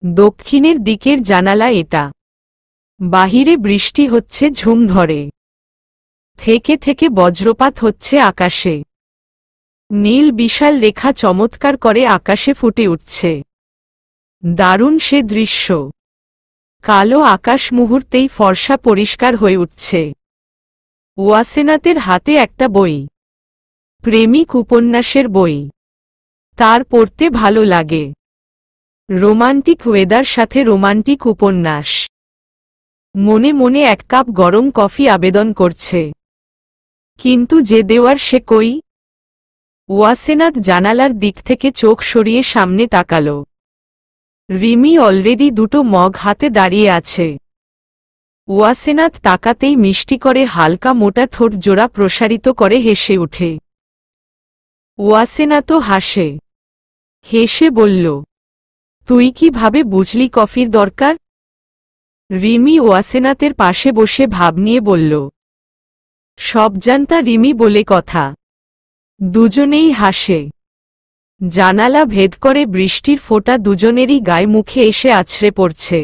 দক্ষিণের দিকের জানালা এটা। বাহিরে বৃষ্টি হচ্ছে ঝুম ধরে। থেকে থেকে বজ্রপাত হচ্ছে আকাশে। নীল বিশাল রেখা চমৎকার করে আকাশে ফুটে উঠছে। দারুণ সে দৃশ্য। কালো আকাশ মুহূর্তেই ফর্সা পরিষ্কার হয়ে উঠছে। ওয়াসেনাতের হাতে একটা বই, প্রেমিক উপন্যাসের বই। তার পড়তে ভালো লাগে। রোমান্টিক ওয়েদার সাথে রোমান্টিক উপন্যাস। মনে মনে এক কাপ গরম কফি আবেদন করছে। কিন্তু যে দেওয়ার সে কই? ওয়াসেনাত জানালার দিক থেকে চোখ সরিয়ে সামনে তাকাল। রিমি অলরেডি দুটো মগ হাতে দাঁড়িয়ে আছে। ওয়াসেনাত তাকাতেই মিষ্টি করে হালকা মোটা ঠোঁট জোড়া প্রসারিত করে হেসে উঠে। ওয়াসেনাতও হাসে। হেসে বলল, তুই কিভাবে বুঝলি কফির দরকার? রিমি ওয়াসেনাতের পাশে বসে ভাব নিয়ে বলল, সব জানতা রিমি বলে কথা। দুজনেই হাসে। জানালা ভেদ করে বৃষ্টির ফোঁটা দুজনেরই গায়ে মুখে এসে আছড়ে পড়ছে।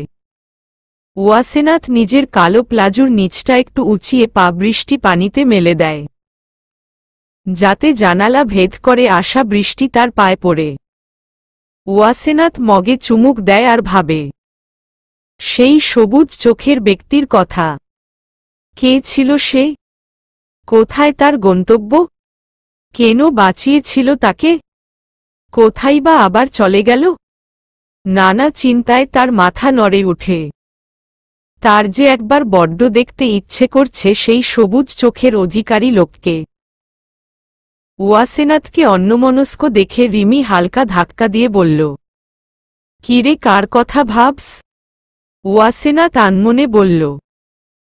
ওয়াসেনাত নিজের কালো প্লাজুর নিচটা একটু উঁচিয়ে পা বৃষ্টি পানিতে মেলে দেয়, যাতে জানালা ভেদ করে আসা বৃষ্টি তার পায়ে পড়ে। ওয়াসেনাত মগে চুমুক দেয় আর ভাবে, সেই সবুজ চোখের ব্যক্তির কথা। কে ছিল সে? কোথায় তার গন্তব্য? কেন বাঁচিয়েছিল তাকে? কোথায় বা আবার চলে গেল? নানা চিন্তায় তার মাথা নড়ে উঠে। তার যে একবার বড্ড দেখতে ইচ্ছে করছে সেই সবুজ চোখের অধিকারী লোককে। ওয়াসেনাতকে অন্যমনস্ক দেখে রিমি হালকা ধাক্কা দিয়ে বলল, কিরে, কার কথা ভাবস? ওয়াসেনাত আনমনে বলল,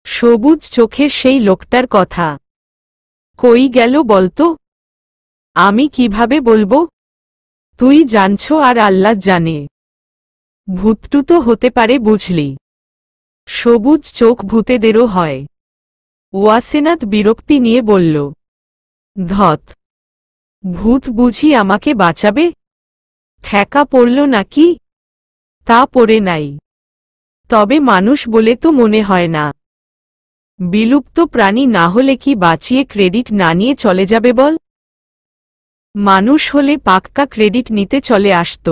সবুজ চোখের সেই লোকটার কথা। কই গেল বলতো? আমি কিভাবে বলবো? তুই জানছ আর আল্লাহ জানে। ভূতটু তো হতে পারে বুঝলি। সবুজ চোখ ভূতেদেরও হয়। ওয়াসেনাত বিরক্তি নিয়ে বলল, ধত, ভূত বুঝি আমাকে বাঁচাবে? ঠেকা পড়ল নাকি? তা পড়ে নাই। তবে মানুষ বলে তো মনে হয় না। বিলুপ্ত প্রাণী না হলে কি বাঁচিয়ে ক্রেডিট না নিয়ে চলে যাবে বল? মানুষ হলে পাক্কা ক্রেডিট নিতে চলে আসত।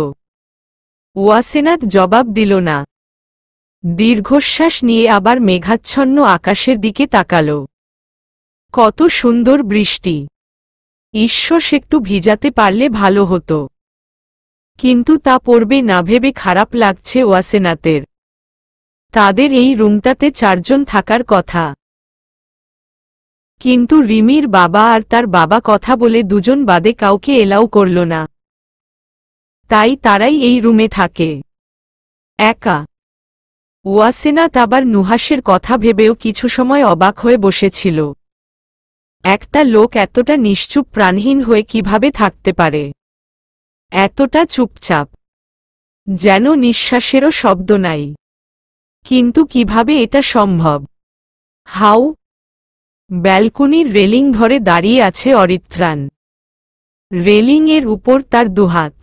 ওয়াসেনাত জবাব দিল না। দীর্ঘশ্বাস নিয়ে আবার মেঘাচ্ছন্ন আকাশের দিকে তাকাল। কত সুন্দর বৃষ্টি। ঈশ্বর একটু ভিজাতে পারলে ভালো হতো। কিন্তু তা পড়বে না ভেবে খারাপ লাগছে ওয়াসেনাতের। তাদের এই রুমটাতে 4 জন থাকার কথা। কিন্তু রিমির বাবা আর তার বাবা কথা বলে 2 জন বাদে কাউকে এলাও করল না। তাই তারাই এই রুমে থাকে, একা। ওয়াসেনাত আবার নুহাসের কথা ভেবেও কিছু সময় অবাক হয়ে বসেছিল। একটা লোক এতটা নিশ্চুপ প্রাণহীন হয়ে কিভাবে থাকতে পারে? এতটা চুপচাপ, যেন নিঃশ্বাসেরও শব্দ নাই। কিন্তু কিভাবে এটা সম্ভব? হাউ? ব্যালকনির রেলিং ধরে দাঁড়িয়ে আছে অরিত্রাণ। রেলিংয়ের উপর তার দুহাত।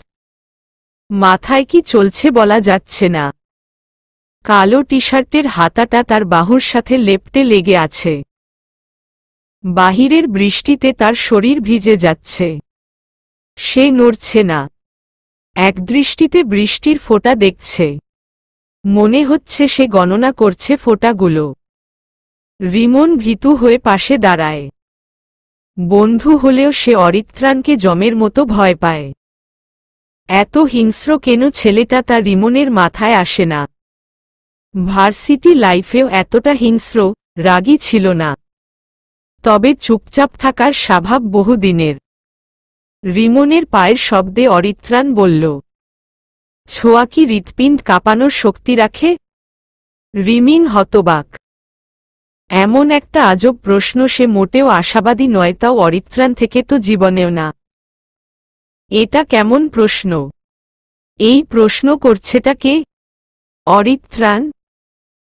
মাথায় কি চলছে বলা যাচ্ছে না। কালো টি-শার্টের হাতাটা তার বাহুর সাথে লেপ্টে লেগে আছে। বাহিরের বৃষ্টিতে তার শরীর ভিজে যাচ্ছে। সে নড়ছে না। একদৃষ্টিতে বৃষ্টির ফোঁটা দেখছে। মনে হচ্ছে সে গণনা করছে ফোঁটাগুলো। রিমন ভীতু হয়ে পাশে দাঁড়ায়। বন্ধু হলেও সে অরিত্রাণকে জমের মতো ভয় পায়। এত হিংস্র কেন ছেলেটা তা রিমনের মাথায় আসে না। ভার্সিটি লাইফেও এতটা হিংস্র, রাগী ছিল না। তবে চুপচাপ থাকার স্বভাব বহুদিনের। রিমনের পায়ের শব্দে অরিত্রাণ বলল, ছোঁয়া কি হৃৎপিণ্ড কাঁপানোর শক্তি রাখে? রিমিন হতবাক। এমন একটা আজব প্রশ্ন সে মোটেও আশাবাদী নয়, তাও অরিত্রাণ থেকে তো জীবনেও না। এটা কেমন প্রশ্ন? এই প্রশ্ন করছেটা কে? অরিত্রাণ?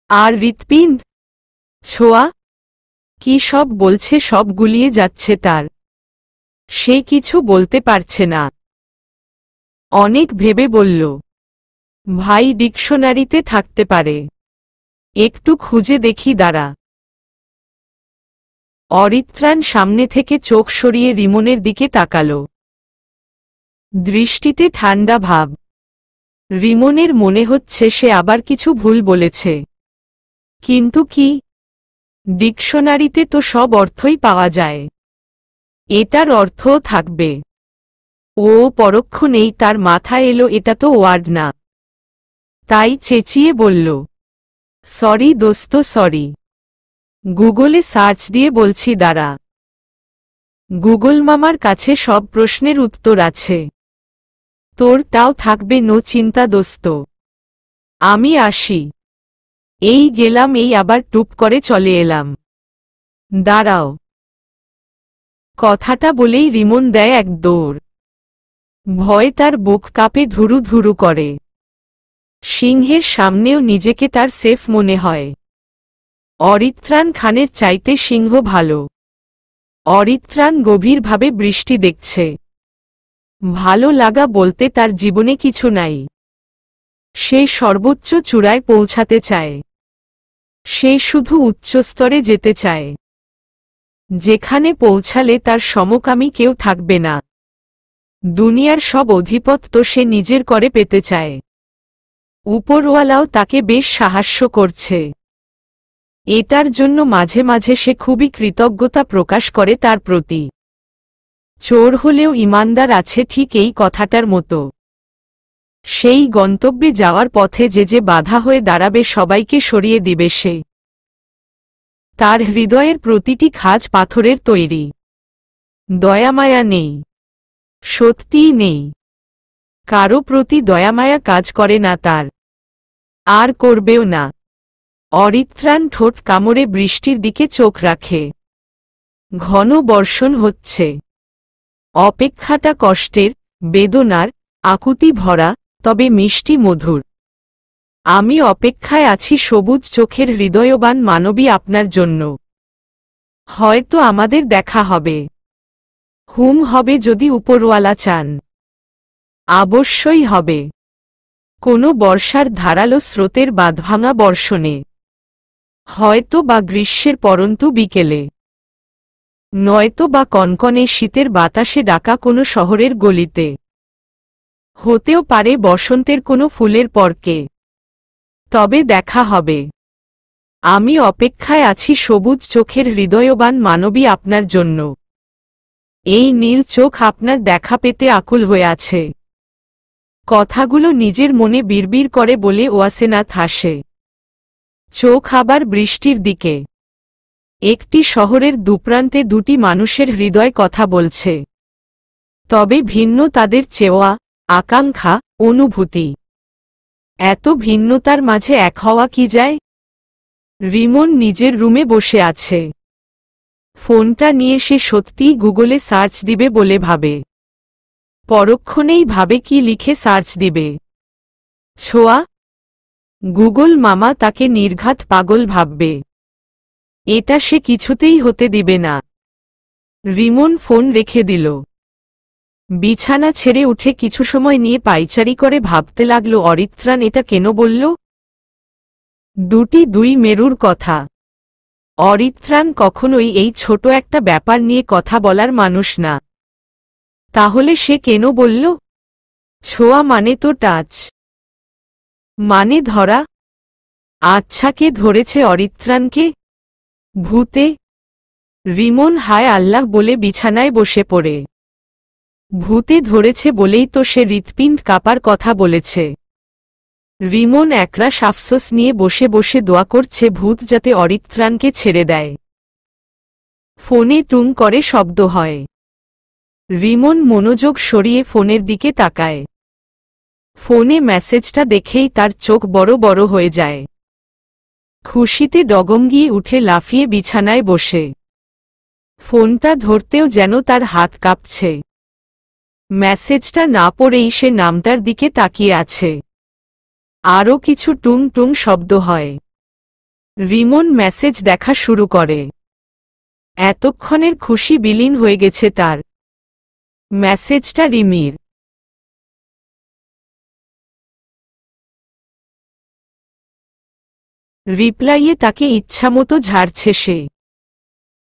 আর হৃৎপিণ্ড? ছোঁয়া? কি সব বলছে সব গুলিয়ে যাচ্ছে তার। সে কিছু বলতে পারছে না। অনেক ভেবে বলল, ভাই ডিকশনারিতে থাকতে পারে। একটু খুঁজে দেখি দাঁড়া। অরিত্রাণ সামনে থেকে চোখ সরিয়ে রিমনের দিকে তাকাল। দৃষ্টিতে ঠান্ডা ভাব। রিমনের মনে হচ্ছে সে আবার কিছু ভুল বলেছে। কিন্তু কি? ডিকশনারিতে তো সব অর্থই পাওয়া যায়। এটার অর্থও থাকবে। ও পরোক্ষ নেই, তার মাথায় এলো এটা তো ওয়ার্ড না। তাই চেঁচিয়ে বলল, সরি দোস্ত, সরি। গুগলে সার্চ দিয়ে বলছি, দাঁড়া। গুগল মামার কাছে সব প্রশ্নের উত্তর আছে। তোরটাও থাকবে, নো চিন্তা দোস্ত। আমি আসি। এই গেলাম, এই আবার টুপ করে চলে এলাম। দাঁড়াও। কথাটা বলেই রিমন দেয় এক দৌড়। ভয় তার বুক কাঁপে, ধুরু ধুরু করে। সিংহের সামনেও নিজেকে তার সেফ মনে হয়। অরিত্রাণ খানের চাইতে সিংহ ভালো। অরিত্রাণ গভীরভাবে বৃষ্টি দেখছে। ভালো লাগা বলতে তার জীবনে কিছু নাই। সে সর্বোচ্চ চূড়ায় পৌঁছাতে চায়। সে শুধু উচ্চস্তরে যেতে চায়, যেখানে পৌঁছালে তার সমকামী কেউ থাকবে না। দুনিয়ার সব অধিপত্য সে নিজের করে পেতে চায়। উপরওয়ালাও তাকে বেশ সাহায্য করছে। এটার জন্য মাঝে মাঝে সে খুবই কৃতজ্ঞতা প্রকাশ করে তার প্রতি। চোর হলেও ইমানদার আছে, ঠিক এই কথাটার মতো। সেই গন্তব্যে যাওয়ার পথে যে যে বাধা হয়ে দাঁড়াবে সবাইকে সরিয়ে দিবে সে। তার হৃদয়ের প্রতিটি খাঁজ পাথরের তৈরি। দয়ামায়া নেই, সত্যিই নেই। কারো প্রতি দয়ামায়া কাজ করে না তার, আর করবেও না। অরিত্রাণ ঠোঁট কামড়ে বৃষ্টির দিকে চোখ রাখে। ঘন বর্ষণ হচ্ছে। অপেক্ষাটা কষ্টের, বেদনার, আকুতি ভরা, তবে মিষ্টি মধুর। আমি অপেক্ষায় আছি সবুজ চোখের হৃদয়বান মানবী আপনার জন্য। হয়তো আমাদের দেখা হবে। হবে যদি উপরওয়ালা চান। অবশ্যই হবে। কোনো বর্ষার ধারালো স্রোতের বাঁধভাঙা বর্ষণে। হয়তো বা গ্রীষ্মের পরন্তু বিকেলে। নয়তো বা কনকনে শীতের বাতাসে ডাকা কোনো শহরের গলিতে। হতেও পারে বসন্তের কোনো ফুলের পরকে। তবে দেখা হবে। আমি অপেক্ষায় আছি সবুজ চোখের হৃদয়বান মানবী আপনার জন্য। এই নীল চোখ আপনার দেখা পেতে আকুল হয়ে আছে। কথাগুলো নিজের মনে বিড়বিড় করে বলে ওয়াসেনাথ হাসে। চোখ আবার বৃষ্টির দিকে। একটি শহরের দুপ্রান্তে দুটি মানুষের হৃদয় কথা বলছে। তবে ভিন্ন তাদের চেওয়া, আকাঙ্ক্ষা, অনুভূতি। এত ভিন্নতার মাঝে এক হওয়া কি যায়? রিমন নিজের রুমে বসে আছে। ফোনটা নিয়ে সে সত্যিই গুগলে সার্চ দিবে বলে ভাবে। পরক্ষণেই ভাবে কি লিখে সার্চ দিবে। ছোঁয়া? গুগল মামা তাকে নির্ঘাত পাগল ভাববে। এটা সে কিছুতেই হতে দিবে না। রিমন ফোন রেখে দিল। বিছানা ছেড়ে উঠে কিছু সময় নিয়ে পায়চারি করে ভাবতে লাগল, অরিত্রাণ এটা কেন বলল? দুই মেরুর কথা। অরিত্রাণ কখনোই এই ছোট একটা ব্যাপার নিয়ে কথা বলার মানুষ না। তাহলে সে কেন বলল? ছোঁয়া মানে তো টাচ। মানে ধরা। আচ্ছা, কে ধরেছে অরিত্রাণকে? ভূতে? রিমন হায় আল্লাহ বলে বিছানায় বসে পড়ে। ভূতে ধরেছে বলেই তো সে হৃৎপিণ্ড কাঁপার কথা বলেছে। রিমন একরাশ আফসোস নিয়ে বসে বসে দোয়া করছে ভূত যাতে অরিত্রাণকে ছেড়ে দেয়। ফোনে টুং করে শব্দ হয়। রিমন মনোযোগ সরিয়ে ফোনের দিকে তাকায়। ফোনে মেসেজটা দেখেই তার চোখ বড় বড় হয়ে যায়। খুশিতে ডগমগিয়ে উঠে লাফিয়ে বিছানায় বসে। ফোনটা ধরতেও যেন তার হাত কাঁপছে। মেসেজটা না পড়েই সে নামটার দিকে তাকিয়ে আছে। আরও কিছু টুং টুং শব্দ হয়। রিমন মেসেজ দেখা শুরু করে। এতক্ষণের খুশি বিলীন হয়ে গেছে তার। মেসেজটা রিমির। রিপ্লাইয়ে তাকে ইচ্ছামতো ঝাড়ছে সে।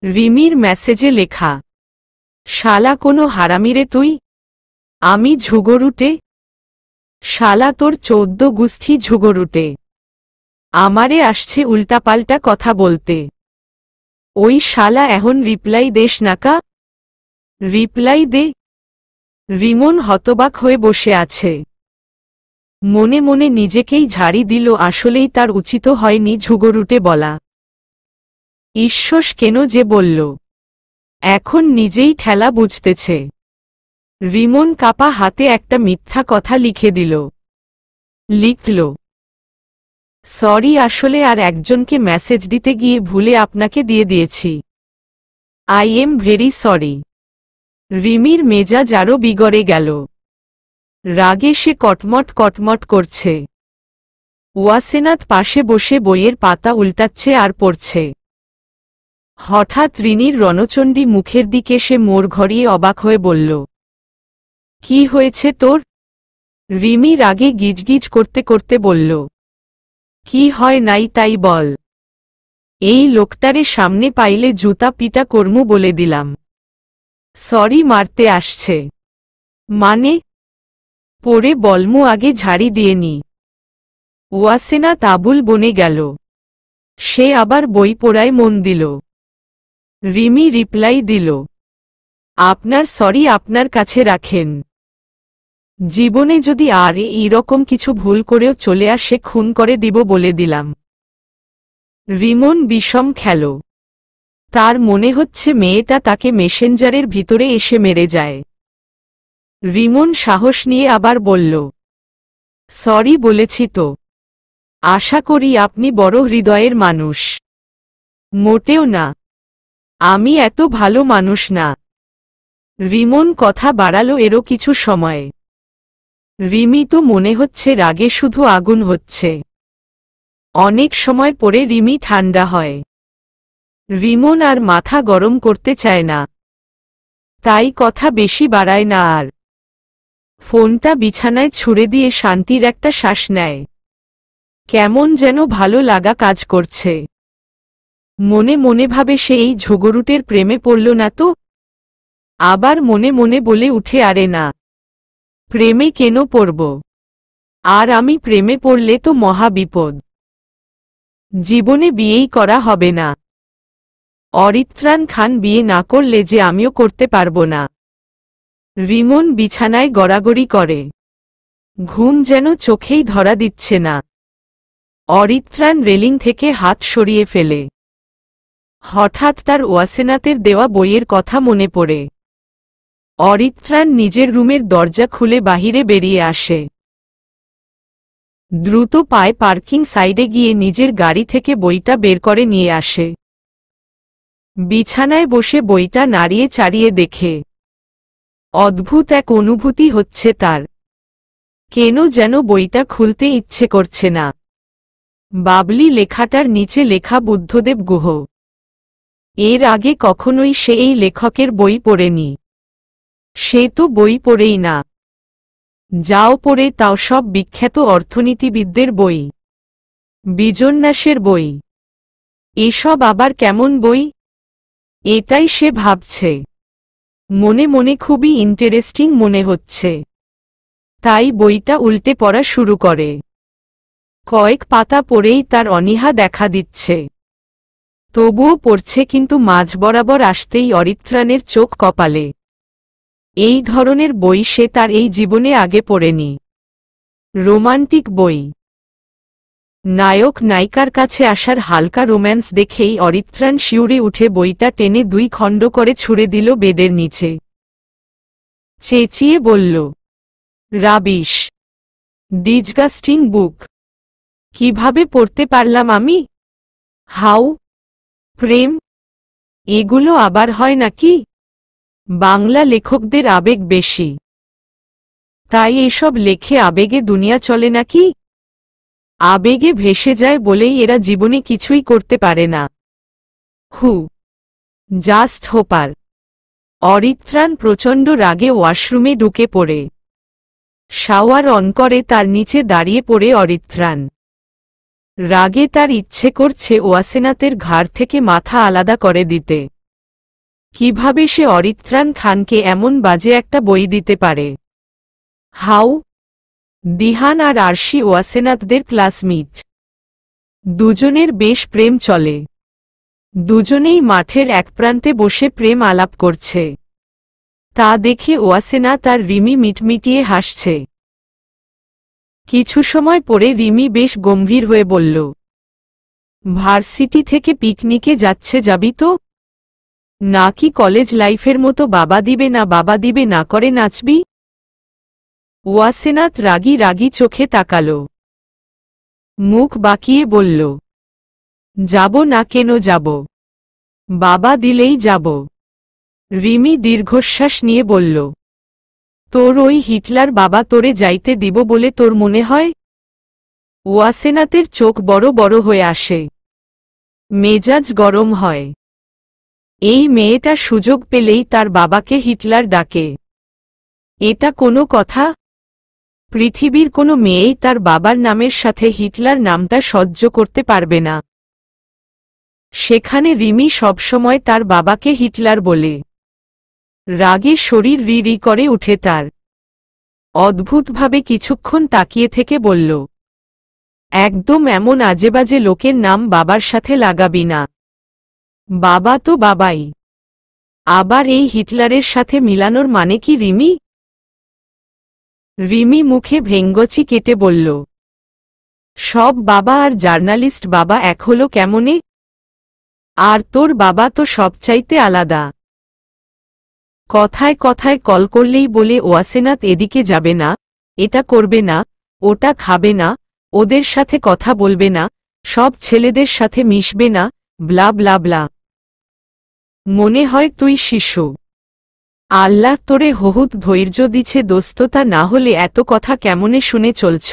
রিমির মেসেজে লেখা, শালা কোনো হারামিরে তুই? আমি ঝুগরুটে? শালা তোর 14 গুষ্ঠি ঝুগরুটে। আমারে আসছে উল্টাপাল্টা কথা বলতে। ওই শালা এখন রিপ্লাই দেশ নাকা? রিপ্লাই দে। রিমন হতবাক হয়ে বসে আছে। মনে মনে নিজেকেই ঝাড়ি দিল, আসলেই তার উচিত হয়নি ঝুগরুটে বলা। ঈশ্বর কেন যে বলল, এখন নিজেই ঠেলা বুঝতেছে। রিমন কাপা হাতে একটা মিথ্যা কথা লিখে দিল। লিখল, সরি, আসলে আর একজনকে মেসেজ দিতে গিয়ে ভুলে আপনাকে দিয়ে দিয়েছি। I am very sorry. রিমির মেজাজ আরও বিগড়ে গেল। রাগে সে কটমট কটমট করছে। ওয়াসেনাথ পাশে বসে বইয়ের পাতা উল্টাচ্ছে আর পড়ছে। হঠাৎ রিনির রণচণ্ডী মুখের দিকে সে মোড় ঘরিয়ে অবাক হয়ে বলল, কি হয়েছে তোর? রিমি রাগে গিজগিজ করতে করতে বলল, কি হয় নাই তাই বল। এই লোকটারে সামনে পাইলে জুতা পিটা কর্মু বলে দিলাম। সরি মারতে আসছে মানে? পরে বলমু আগে ঝাড়ি দিয়ে নি। ওয়াসেনাথ আবুল বনে গেল। সে আবার বই পড়ায় মন দিল। রিমি রিপ্লাই দিল, আপনার সরি আপনার কাছে রাখেন। জীবনে যদি আর এইরকম কিছু ভুল করেও চলে আসে খুন করে দিব বলে দিলাম। রিমন বিষম খেল। তার মনে হচ্ছে মেয়েটা তাকে মেসেঞ্জারের ভিতরে এসে মেরে যায়। রিমন সাহস নিয়ে আবার বলল, সরি বলেছি তো। আশা করি আপনি বড় হৃদয়ের মানুষ। মোটেও না, আমি এত ভালো মানুষ না। রিমন কথা বাড়ালো এরও কিছু সময়। রিমি তো মনে হচ্ছে রাগে শুধু আগুন হচ্ছে। অনেক সময় পরে রিমি ঠান্ডা হয়। রিমন আর মাথা গরম করতে চায় না, তাই কথা বেশি বাড়ায় না আর। ফোনটা বিছানায় ছুঁড়ে দিয়ে শান্তির একটা শ্বাস নেয়। কেমন যেন ভালো লাগা কাজ করছে। মনে মনে ভাবে সে এই ঝগড়ুটের প্রেমে পড়ল না তো? আবার মনে মনে বলে উঠে, আরে না, প্রেমে কেন পড়ব? আর আমি প্রেমে পড়লে তো মহা বিপদ। জীবনে বিয়েই করা হবে না। অরিত্রাণ খান বিয়ে না করলে যে আমিও করতে পারব না। রিমন বিছানায় গড়াগড়ি করে। ঘুম যেন চোখেই ধরা দিচ্ছে না। অরিত্রাণ রেলিং থেকে হাত সরিয়ে ফেলে। হঠাৎ তার ওয়াসেনাথের দেওয়া বইয়ের কথা মনে পড়ে। অরিত্রাণ নিজের রুমের দরজা খুলে বাহিরে বেরিয়ে আসে। দ্রুত পায়ে পার্কিং সাইডে গিয়ে নিজের গাড়ি থেকে বইটা বের করে নিয়ে আসে। বিছানায় বসে বইটা নাড়িয়ে চাড়িয়ে দেখে। অদ্ভুত এক অনুভূতি হচ্ছে তার। কেন যেন বইটা খুলতে ইচ্ছে করছে না। বাবলি লেখাটার নিচে লেখা বুদ্ধদেব গুহ। এর আগে কখনোই সে এই লেখকের বই পড়েনি। সে তো বই পড়েই না। যাও পড়ে তাও সব বিখ্যাত অর্থনীতিবিদদের বই, বিজন্যাসের বই। এসব আবার কেমন বই? এটাই সে ভাবছে। মনে মনে খুবই ইন্টারেস্টিং মনে হচ্ছে। তাই বইটা উল্টে পড়া শুরু করে। কয়েক পাতা পড়েই তার অনীহা দেখা দিচ্ছে। তবুও পড়ছে, কিন্তু মাঝ বরাবর আসতেই অরিত্রাণের চোখ কপালে। এই ধরনের বই সে তার এই জীবনে আগে পড়েনি। রোমান্টিক বই। নায়ক নায়িকার কাছে আসার হালকা রোম্যান্স দেখেই অরিত্রাণ শিউরে উঠে বইটা টেনে 2 খণ্ড করে ছুঁড়ে দিল বেডের নিচে। চেঁচিয়ে বলল, রাবিশ, ডিসগাস্টিং বুক। কিভাবে পড়তে পারলাম আমি? হাউ? প্রেম? এগুলো আবার হয় নাকি? বাংলা লেখকদের আবেগ বেশি, তাই এসব লেখে আবেগে দুনিয়া চলে নাকি? আবেগে ভেসে যায় বলেই এরা জীবনে কিছুই করতে পারে না। হু, জাস্ট হোপার। অরিত্রাণ প্রচণ্ড রাগে ওয়াশরুমে ঢুকে পড়ে। শাওয়ার অন করে তার নিচে দাঁড়িয়ে পড়ে অরিত্রাণ। রাগে তার ইচ্ছে করছে ওয়াসেনাথের ঘাড় থেকে মাথা আলাদা করে দিতে। কিভাবে সে অরিত্রাণ খানকে এমন বাজে একটা বই দিতে পারে? হাউ? দিহান আর আরশি ওয়াসেনাথদের ক্লাসমেট। দুজনের বেশ প্রেম চলে। দুজনেই মাঠের এক প্রান্তে বসে প্রেম আলাপ করছে। তা দেখে ওয়াসেনা তার রিমি মিটমিটিয়ে হাসছে। কিছু সময় পরে রিমি বেশ গম্ভীর হয়ে বলল, ভার্সিটি থেকে পিকনিকে যাচ্ছে, যাবি তো? নাকি কলেজ লাইফের মতো বাবা দিবে না করে নাচবি? ওয়াসেনাথ রাগী রাগী চোখে তাকাল। মুখ বাঁকিয়ে বলল, যাব না কেন যাব, বাবা দিলেই যাব। রিমি দীর্ঘশ্বাস নিয়ে বলল, তোর ওই হিটলার বাবা তোরে যাইতে দিব বলে তোর মনে হয়? ওয়াসেনাথের চোখ বড় বড় হয়ে আসে, মেজাজ গরম হয়। এই মেয়েটা সুযোগ পেলেই তার বাবাকে হিটলার ডাকে। এটা কোনো কথা? পৃথিবীর কোনো মেয়েই তার বাবার নামের সাথে হিটলার নামটা সহ্য করতে পারবে না। সেখানে রিমি সবসময় তার বাবাকে হিটলার বলে। রাগে শরীর রি রি করে উঠে তার। অদ্ভুতভাবে কিছুক্ষণ তাকিয়ে থেকে বলল, একদম এমন আজেবাজে লোকের নাম বাবার সাথে লাগাবি না। বাবা তো বাবাই, আবার এই হিটলারের সাথে মিলানোর মানে কি রিমি? রিমি মুখে ভেঙ্গচি কেটে বলল, সব বাবা আর জার্নালিস্ট বাবা এক হলো কেমনে? আর তোর বাবা তো সবচাইতে আলাদা। কথায় কথায় কল করলেই বলে ওয়াসেনাথ এদিকে যাবে না, এটা করবে না, ওটা খাবে না, ওদের সাথে কথা বলবে না, সব ছেলেদের সাথে মিশবে না, ব্লা ব্লা ব্লা। মনে হয় তুই শিশু। আল্লাহ তোরে বহুত ধৈর্য দিছে দোস্ততা, না হলে এত কথা কেমনে শুনে চলছ?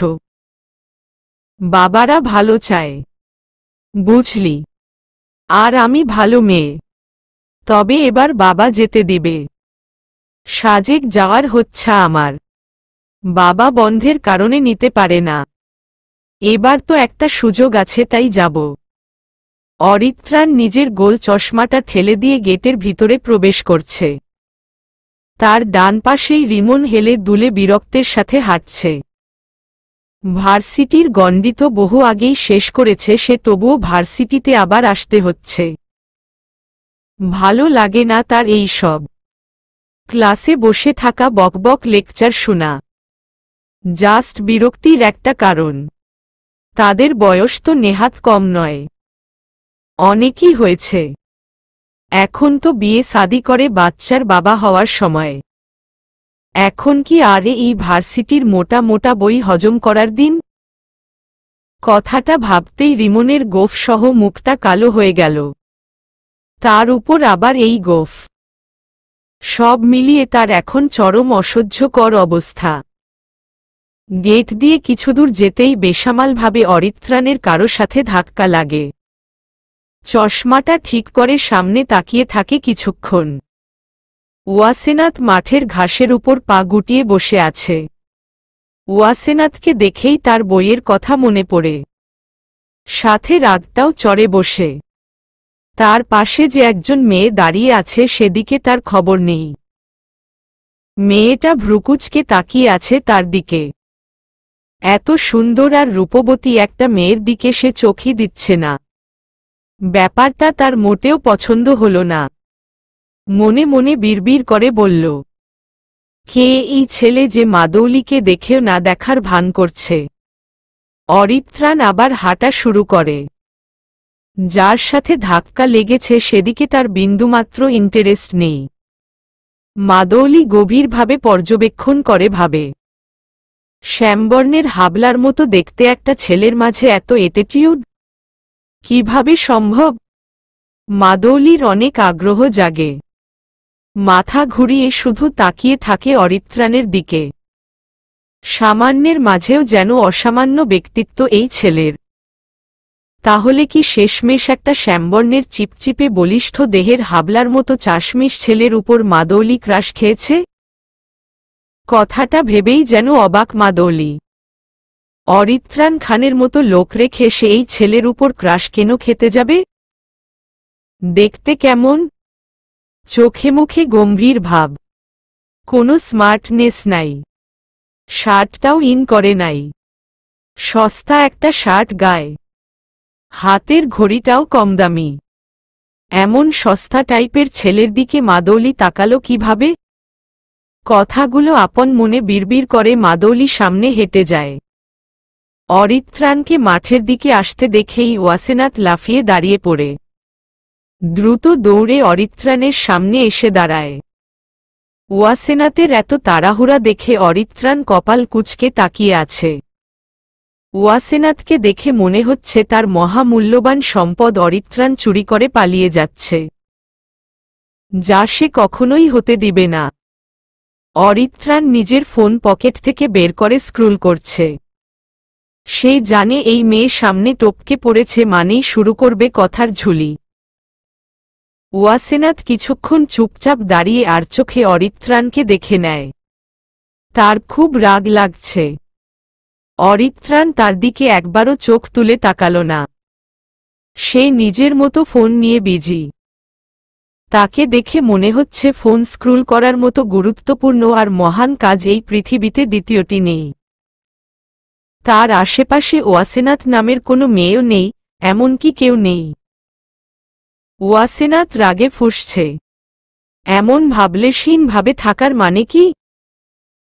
বাবারা ভালো চায়, বুঝলি? আর আমি ভালো মেয়ে। তবে এবার বাবা যেতে দিবে। সাজেক যাওয়ার হচ্ছে আমার। বাবা বন্ধের কারণে নিতে পারে না। এবার তো একটা সুযোগ আছে, তাই যাব। অরিত্রাণ নিজের গোল চশমাটা ঠেলে দিয়ে গেটের ভিতরে প্রবেশ করছে। তার ডান পাশেই রিমন হেলে দুলে বিরক্তের সাথে হাঁটছে। ভার্সিটির গণ্ডি তো বহু আগেই শেষ করেছে সে, তবুও ভার্সিটিতে আবার আসতে হচ্ছে। ভালো লাগে না তার এই সব। ক্লাসে বসে থাকা বকবক লেকচার শোনা জাস্ট বিরক্তির একটা কারণ। তাদের বয়স তো নেহাত কম নয়। অনেকই হয়েছে। এখন তো বিয়ে শাদি করে বাচ্চার বাবা হওয়ার সময়। এখন কি আরে এই ভার্সিটির মোটা মোটা বই হজম করার দিন? কথাটা ভাবতেই রিমনের গোফ সহ মুখটা কালো হয়ে গেল। তার উপর আবার এই গোফ। সব মিলিয়ে তার এখন চরম অসহ্যকর অবস্থা। গেট দিয়ে কিছুদূর যেতেই বেসামালভাবে অরিত্রাণের কারো সাথে ধাক্কা লাগে। চশমাটা ঠিক করে সামনে তাকিয়ে থাকে কিছুক্ষণ। ওয়াসেনাথ মাঠের ঘাসের উপর পা গুটিয়ে বসে আছে। ওয়াসেনাথকে দেখেই তার বইয়ের কথা মনে পড়ে। সাথে রাগটাও চড়ে বসে। তার পাশে যে একজন মেয়ে দাঁড়িয়ে আছে সেদিকে তার খবর নেই। মেয়েটা ভ্রুকুচকে তাকিয়ে আছে তার দিকে। এত সুন্দর আর রূপবতী একটা মেয়ের দিকে সে চোখই দিচ্ছে না। ব্যাপারটা তার মোটেও পছন্দ হল না। মনে মনে বিড়বিড় করে বলল, কে এই ছেলে যে মাদৌলিকে দেখেও না দেখার ভান করছে? অরিত্রাণ আবার হাঁটা শুরু করে। যার সাথে ধাক্কা লেগেছে সেদিকে তার বিন্দুমাত্র ইন্টারেস্ট নেই। মাদৌলি গভীরভাবে পর্যবেক্ষণ করে ভাবে, শ্যামবর্ণের হাবলার মতো দেখতে একটা ছেলের মাঝে এত অ্যাটিটিউড কিভাবে সম্ভব? মাদৌলির অনেক আগ্রহ জাগে। মাথা ঘুরিয়ে শুধু তাকিয়ে থাকে অরিত্রাণের দিকে। সামান্যের মাঝেও যেন অসামান্য ব্যক্তিত্ব এই ছেলের। তাহলে কি শেষমেশ একটা শ্যামবর্ণের চিপচিপে বলিষ্ঠ দেহের হাবলার মতো চাশমিশ ছেলের উপর মাদৌলি ক্রাশ খেয়েছে? কথাটা ভেবেই যেন অবাক মাদৌলি। অরিত্রাণ খানের মতো লোক রেখে সে এই ছেলের উপর ক্রাশ কেন খেতে যাবে? দেখতে কেমন? চোখে মুখে গম্ভীর ভাব। কোনো স্মার্টনেস নাই। শার্টটাও ইন করে নাই। সস্তা একটা শার্ট গায়ে। হাতের ঘড়িটাও কম দামি। এমন সস্তা টাইপের ছেলের দিকে মাদৌলি তাকালো কিভাবে? কথাগুলো আপন মনে বিড়বিড় করে মাদৌলি সামনে হেঁটে যায়। অরিত্রাণকে মাঠের দিকে আসতে দেখেই ওয়াসেনাথ লাফিয়ে দাঁড়িয়ে পড়ে দ্রুত দৌড়ে অরিত্রাণের সামনে এসে দাঁড়ায়। ওয়াসেনাথের এত তাড়াহুড়া দেখে অরিত্রাণ কপাল কুঁচকে তাকিয়ে আছে। ওয়াসেনাথকে দেখে মনে হচ্ছে তার মহামূল্যবান সম্পদ অরিত্রাণ চুরি করে পালিয়ে যাচ্ছে, যা সে কখনোই হতে দিবে না। অরিত্রাণ নিজের ফোন পকেট থেকে বের করে স্ক্রল করছে। সে জানে এই মেয়ে সামনে টপকে পড়েছে মানেই শুরু করবে কথার ঝুলি। ওয়াসেনাথ কিছুক্ষণ চুপচাপ দাঁড়িয়ে আর চোখে অরিত্রাণকে দেখে নেয়। তার খুব রাগ লাগছে। অরিত্রাণ তার দিকে একবারও চোখ তুলে তাকালো না। সে নিজের মতো ফোন নিয়ে বিজি। তাকে দেখে মনে হচ্ছে ফোন স্ক্রল করার মতো গুরুত্বপূর্ণ আর মহান কাজ এই পৃথিবীতে দ্বিতীয়টি নেই। তার আশেপাশে ওয়াসেনাথ নামের কোনো মেয়েও নেই, এমনকি কেউ নেই। ওয়াসেনাথ রাগে ফুঁসছে। এমন ভাবলেশহীনভাবে থাকার মানে কি?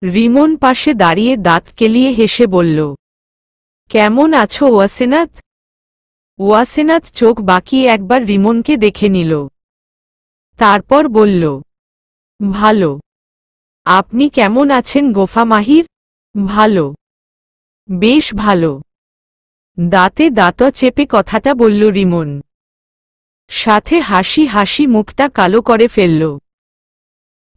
রিমন পাশে দাঁড়িয়ে দাঁত কেলিয়ে হেসে বলল, কেমন আছো ওয়াসেনাথ? ওয়াসেনাথ চোখ বাঁকিয়ে একবার রিমনকে দেখে নিল। তারপর বলল, ভালো। আপনি কেমন আছেন গোফা মাহির? ভালো, বেশ ভালো। দাঁতে দাঁত চেপে কথাটা বলল রিমন। সাথে হাসি হাসি মুখটা কালো করে ফেলল।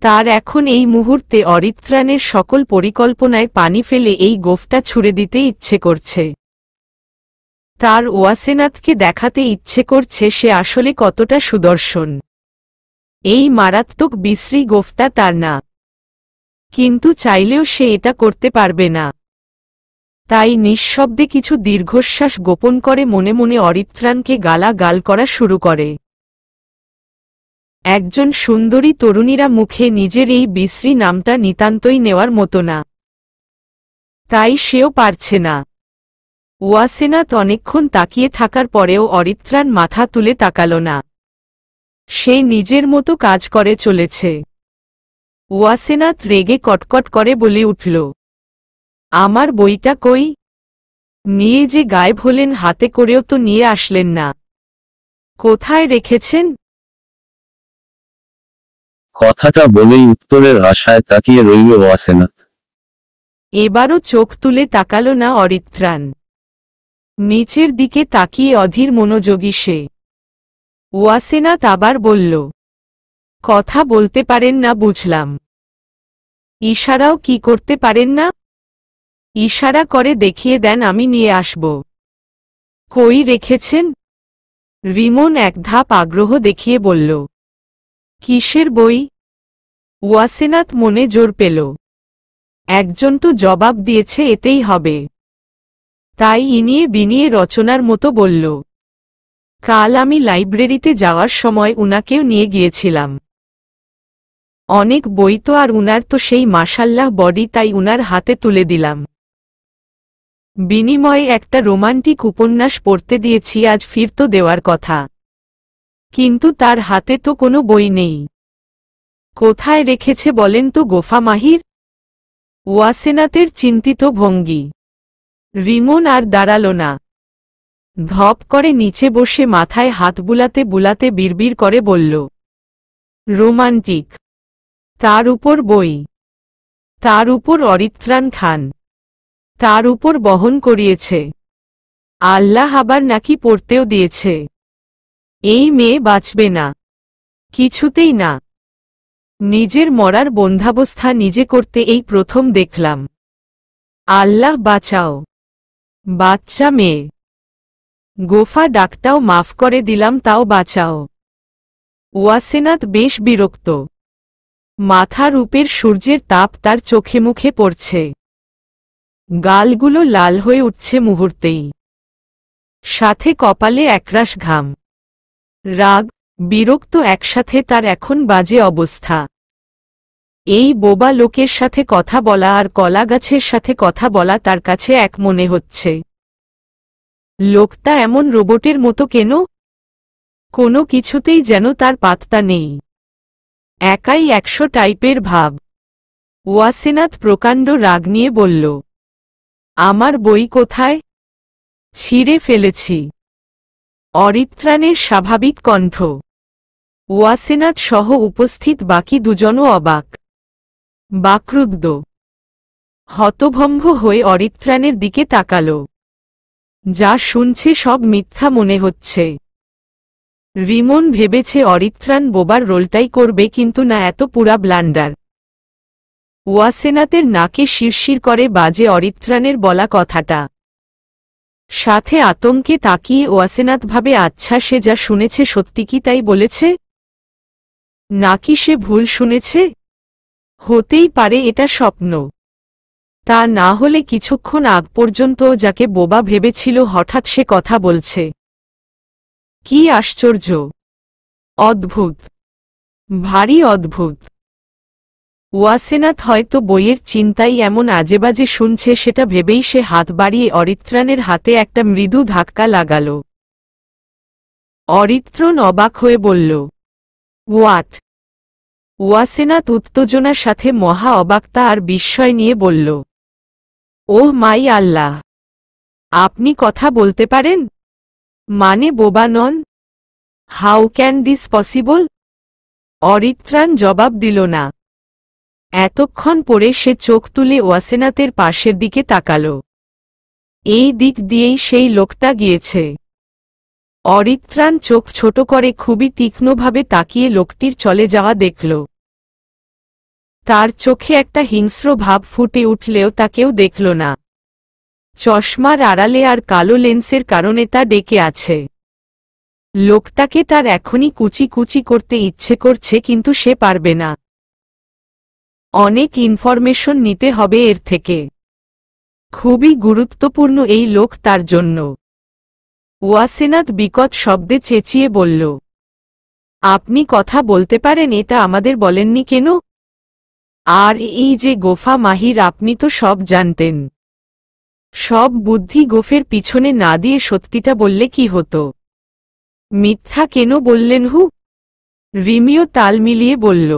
তার এখন এই মুহূর্তে অরিত্রাণের সকল পরিকল্পনায় পানি ফেলে এই গোফটা ছুঁড়ে দিতে ইচ্ছে করছে। তার ওয়াসেনাথকে দেখাতে ইচ্ছে করছে সে আসলে কতটা সুদর্শন। এই মারাত্মক বিশ্রী গোফটা তার না, কিন্তু চাইলেও সে এটা করতে পারবে না। তাই নিঃশব্দে কিছু দীর্ঘশ্বাস গোপন করে মনে মনে অরিত্রাণকে গালাগাল করা শুরু করে। একজন সুন্দরী তরুণীরা মুখে নিজের এই বিশ্রী নামটা নিতান্তই নেওয়ার মতো না, তাই সেও পারছে না। ওয়াসেনাথ অনেকক্ষণ তাকিয়ে থাকার পরেও অরিত্রাণ মাথা তুলে তাকাল না। সে নিজের মতো কাজ করে চলেছে। ওয়াসেনাথ রেগে কটকট করে বলে উঠল, আমার বইটা কই? নিয়ে যে গায়েব হলেন, হাতে করেও তো নিয়ে আসলেন না। কোথায় রেখেছেন? কথাটা বলেই উত্তরের আশায় তাকিয়ে রইল ওয়াসেনাথ। এবারও চোখ তুলে তাকাল না অরিত্রাণ। নিচের দিকে তাকিয়ে অধীর মনোযোগী সে। ওয়াসেনাথ আবার বলল, কথা বলতে পারেন না বুঝলাম। ইশারাও কি করতে পারেন না? ইশারা করে দেখিয়ে দেন, আমি নিয়ে আসব। কই রেখেছেন? রিমন এক ধাপ আগ্রহ দেখিয়ে বলল, কিসের বই? ওয়াসেনাথ মনে জোর পেল। একজন তো জবাব দিয়েছে, এতেই হবে। তাই ইনিয়ে বিনিয়ে রচনার মতো বলল, কাল আমি লাইব্রেরিতে যাওয়ার সময় উনাকেও নিয়ে গিয়েছিলাম। অনেক বই তো, আর উনার তো সেই মাশাল্লাহ বডি, তাই উনার হাতে তুলে দিলাম। বিনিময়ে একটা রোমান্টিক উপন্যাস পড়তে দিয়েছি, আজ ফিরত দেওয়ার কথা, কিন্তু তার হাতে তো কোনো বই নেই। কোথায় রেখেছে বলেন তো গোফা মাহির? ওয়াসেনাথের চিন্তিত ভঙ্গি। রিমন আর দাঁড়াল না। ধপ করে নিচে বসে মাথায় হাত বুলাতে বুলাতে বিড়বিড় করে বলল, রোমান্টিক? তার উপর বই, তার উপর অরিত্রাণ খান, তার উপর বহন করিয়েছে। আল্লাহ আবার নাকি পড়তেও দিয়েছে। এই মেয়ে বাঁচবে না, কিছুতেই না। নিজের মরার বন্ধাবস্থা নিজে করতে এই প্রথম দেখলাম। আল্লাহ বাঁচাও। বাচ্চা মেয়ে। গোফা ডাকটাও মাফ করে দিলাম, তাও বাঁচাও। ওয়াসেনাথ বেশ বিরক্ত। মাথার উপের সূর্যের তাপ তার চোখে মুখে পড়ছে। গালগুলো লাল হয়ে উঠছে মুহূর্তেই। সাথে কপালে একরাশ ঘাম। রাগ, বিরক্ত একসাথে তার এখন বাজে অবস্থা। এই বোবা লোকের সাথে কথা বলা আর কলা গাছের সাথে কথা বলা তার কাছে এক মনে হচ্ছে। লোকটা এমন রোবটের মতো কেন? কোনো কিছুতেই যেন তার পাত্তা নেই। একাই 100 টাইপের ভাব। ওয়াসেনাথ প্রকাণ্ড রাগ নিয়ে বলল, আমার বই কোথায়? ছিঁড়ে ফেলেছি। অরিত্রাণের স্বাভাবিক কণ্ঠ। ওয়াসেনাথ সহ উপস্থিত বাকি দুজনও অবাক, বাকরুদ্ধ, হতভম্ব হয়ে অরিত্রাণের দিকে তাকাল। যা শুনছে সব মিথ্যা মনে হচ্ছে। রিমন ভেবেছে অরিত্রাণ বোবার রোলটাই করবে, কিন্তু না, এত পুরা ব্লান্ডার। ওয়াসেনাথের নাকে শিরশির করে বাজে অরিত্রাণের বলা কথাটা। সাথে আতঙ্কে তাকিয়ে ওয়াসেনাথ ভাবে, আচ্ছা, সে যা শুনেছে সত্যি কি তাই বলেছে? নাকি সে ভুল শুনেছে? হতেই পারে এটা স্বপ্ন। তা না হলে কিছুক্ষণ আগ পর্যন্ত যাকে বোবা ভেবেছিল হঠাৎ সে কথা বলছে। কি আশ্চর্য! অদ্ভুত, ভারী অদ্ভুত। ওয়াসেনাথ হয়তো বইয়ের চিন্তাই এমন আজেবাজে শুনছে সেটা ভেবেই সে হাত বাড়িয়ে অরিত্রাণের হাতে একটা মৃদু ধাক্কা লাগাল। অরিত্রণ অবাক হয়ে বলল, হোয়াট? ওয়াসেনাথ উত্তেজনার সাথে মহা অবাকতা আর বিস্ময় নিয়ে বলল, ওহ মাই আল্লাহ! আপনি কথা বলতে পারেন? মানে বোবা নন? How can this possible? Aritran জবাব দিল না। এতক্ষণ পরে সে চোখ তুলে ওয়াসেনাথের পাশের দিকে তাকাল। এই দিক দিয়েই সেই লোকটা গিয়েছে। অরিত্রাণ চোখ ছোট করে খুবই তীক্ষ্ণভাবে তাকিয়ে লোকটির চলে যাওয়া দেখল। তার চোখে একটা হিংস্র ভাব ফুটে উঠলেও তাকেও দেখল না। চশমার আড়ালে আর কালো লেন্সের কারণে তা ডেকে আছে। লোকটাকে তার এখনই কুচি কুচি করতে ইচ্ছে করছে, কিন্তু সে পারবে না। অনেক ইনফরমেশন নিতে হবে এর থেকে। খুবই গুরুত্বপূর্ণ এই লোক তার জন্য। ওয়াসেনাথ বিকট শব্দে চেঁচিয়ে বলল, আপনি কথা বলতে পারেন, এটা আমাদের বলেননি কেন? আর এই যে গোফা মাহির, আপনি তো সব জানতেন। সব বুদ্ধি গোফের পিছনে না দিয়ে সত্যিটা বললে কি হতো? মিথ্যা কেন বললেন? রিমিও তাল মিলিয়ে বলল,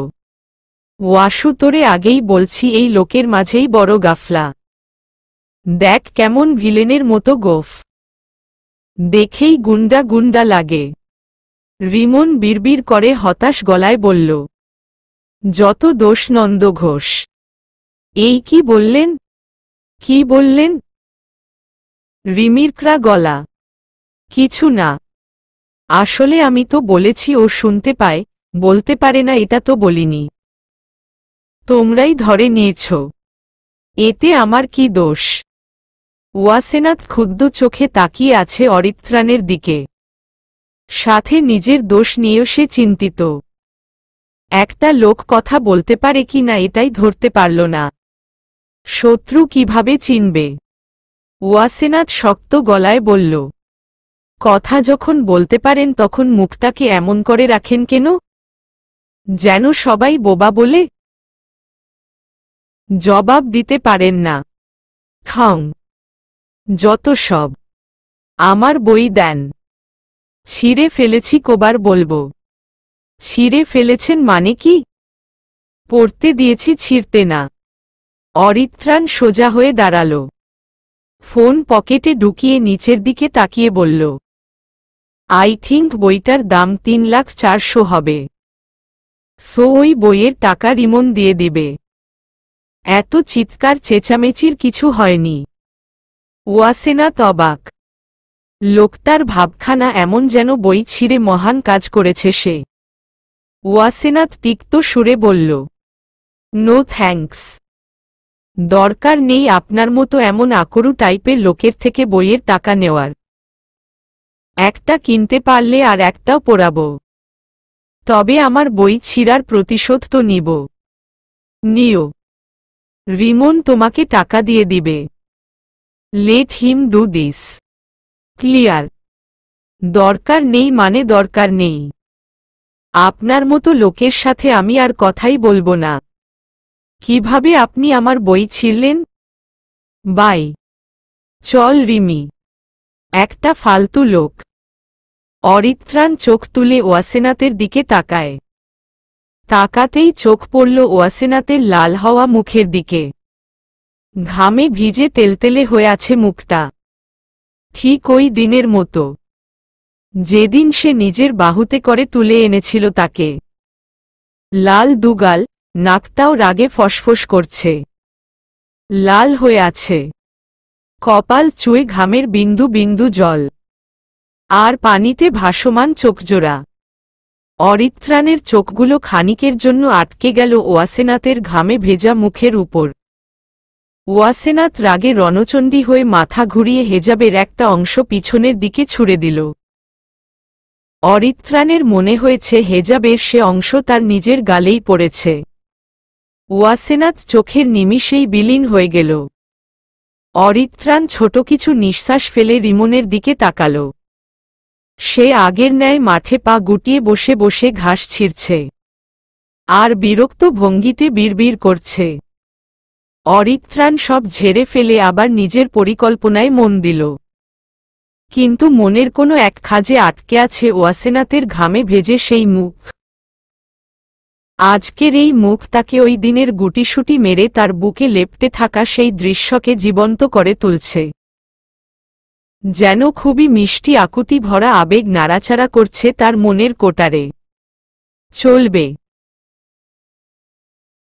ওয়াসু, তোরে আগেই বলছি এই লোকের মাঝেই বড় গাফলা। দেখ কেমন ভিলেনের মতো গোফ, দেখেই গুন্ডা গুন্ডা লাগে। রিমন বিড়বিড় করে হতাশ গলায় বলল, যত দোষ নন্দ ঘোষ। এই কি বললেন? কি বললেন? রিমির ক্রা গলা, কিছু না। আসলে আমি তো বলেছি ও শুনতে পায়, বলতে পারে না এটা তো বলিনি। তোমরাই ধরে নিয়েছ, এতে আমার কি দোষ? ওয়াসেনাথ ক্ষুব্ধ চোখে তাকিয়ে আছে অরিত্রাণের দিকে। সাথে নিজের দোষ নিয়েও সে চিন্তিত। একটা লোক কথা বলতে পারে কি না এটাই ধরতে পারল না। শত্রু কিভাবে চিনবে? ওয়াসেনাথ শক্ত গলায় বলল, কথা যখন বলতে পারেন তখন মুখটাকে এমন করে রাখেন কেন? যেন সবাই বোবা বলে? জবাব দিতে পারেন না? খাও, যত সব। আমার বই দেন। ছিঁড়ে ফেলেছি, কবার বলবো? ছিঁড়ে ফেলেছেন মানে কি? পড়তে দিয়েছি, ছিঁড়তে না। অরিত্রাণ সোজা হয়ে দাঁড়াল। ফোন পকেটে ঢুকিয়ে নিচের দিকে তাকিয়ে বলল, আই থিঙ্ক বইটার দাম 3,400,000 হবে। সো ওই বইয়ের টাকা রিমন দিয়ে দিবে। এত চিৎকার চেঁচামেচির কিছু হয়নি। ওয়াসেনাথ অবাক। লোকটার ভাবখানা এমন যেন বই ছিঁড়ে মহান কাজ করেছে সে। ওয়াসেনাথ তিক্ত সুরে বলল, নো থ্যাঙ্কস। দরকার নেই আপনার মতো এমন আকরু টাইপের লোকের থেকে বইয়ের টাকা নেওয়ার। একটা কিনতে পারলে আর একটাও পড়াব। তবে আমার বই ছিঁড়ার প্রতিশোধ তো নিব। নিও। রিমন তোমাকে টাকা দিয়ে দিবে। Let him do this. Clear? দরকার নেই মানে দরকার নেই। আপনার মতো লোকের সাথে আমি আর কথাই বলবো না। কিভাবে আপনি আমার বই ছিঁড়লেন? বাই। চল রিমি। একটা ফালতু লোক। অরিত্রাণ চোখ তুলে ওয়াসেনাথের দিকে তাকায়। তাকাতেই চোখ পড়ল ওয়াসেনাথের লাল হওয়া মুখের দিকে। ঘামে ভিজে তেলতেলে হয়ে আছে মুখটা, ঠিক ওই দিনের মতো যেদিন সে নিজের বাহুতে করে তুলে এনেছিল তাকে। লাল দুগাল, নাকটাও রাগে ফসফস করছে, লাল হয়ে আছে, কপাল চুয়ে ঘামের বিন্দু বিন্দু জল, আর পানিতে ভাসমান চোখজোড়া। অরিত্রাণের চোখগুলো খানিকের জন্য আটকে গেল ওয়াসেনাথের ঘামে ভেজা মুখের উপর। ওয়াসেনাথ রাগে রণচণ্ডী হয়ে মাথা ঘুরিয়ে হেজাবের একটা অংশ পিছনের দিকে ছুঁড়ে দিল। অরিত্রাণের মনে হয়েছে হেজাবের সে অংশ তার নিজের গালেই পড়েছে। ওয়াসেনাথ চোখের নিমিষেই বিলীন হয়ে গেল। অরিত্রাণ ছোট কিছু নিঃশ্বাস ফেলে রিমনের দিকে তাকাল। সে আগের ন্যায় মাঠে পা গুটিয়ে বসে বসে ঘাস ছিঁড়ছে, আর বিরক্ত ভঙ্গিতে বিড়বিড় করছে। অরিত্রাণ সব ঝেড়ে ফেলে আবার নিজের পরিকল্পনায় মন দিল। কিন্তু মনের কোনো এক খাঁজে আটকে আছে ওয়াসেনাথের ঘামে ভেজে সেই মুখ। আজকের এই মুখ তাকে ওই দিনের গুটিসুটি মেরে তার বুকে লেপ্টে থাকা সেই দৃশ্যকে জীবন্ত করে তুলছে। যেন খুবই মিষ্টি আকুতি ভরা আবেগ নাড়াচাড়া করছে তার মনের কোটারে। চলবে।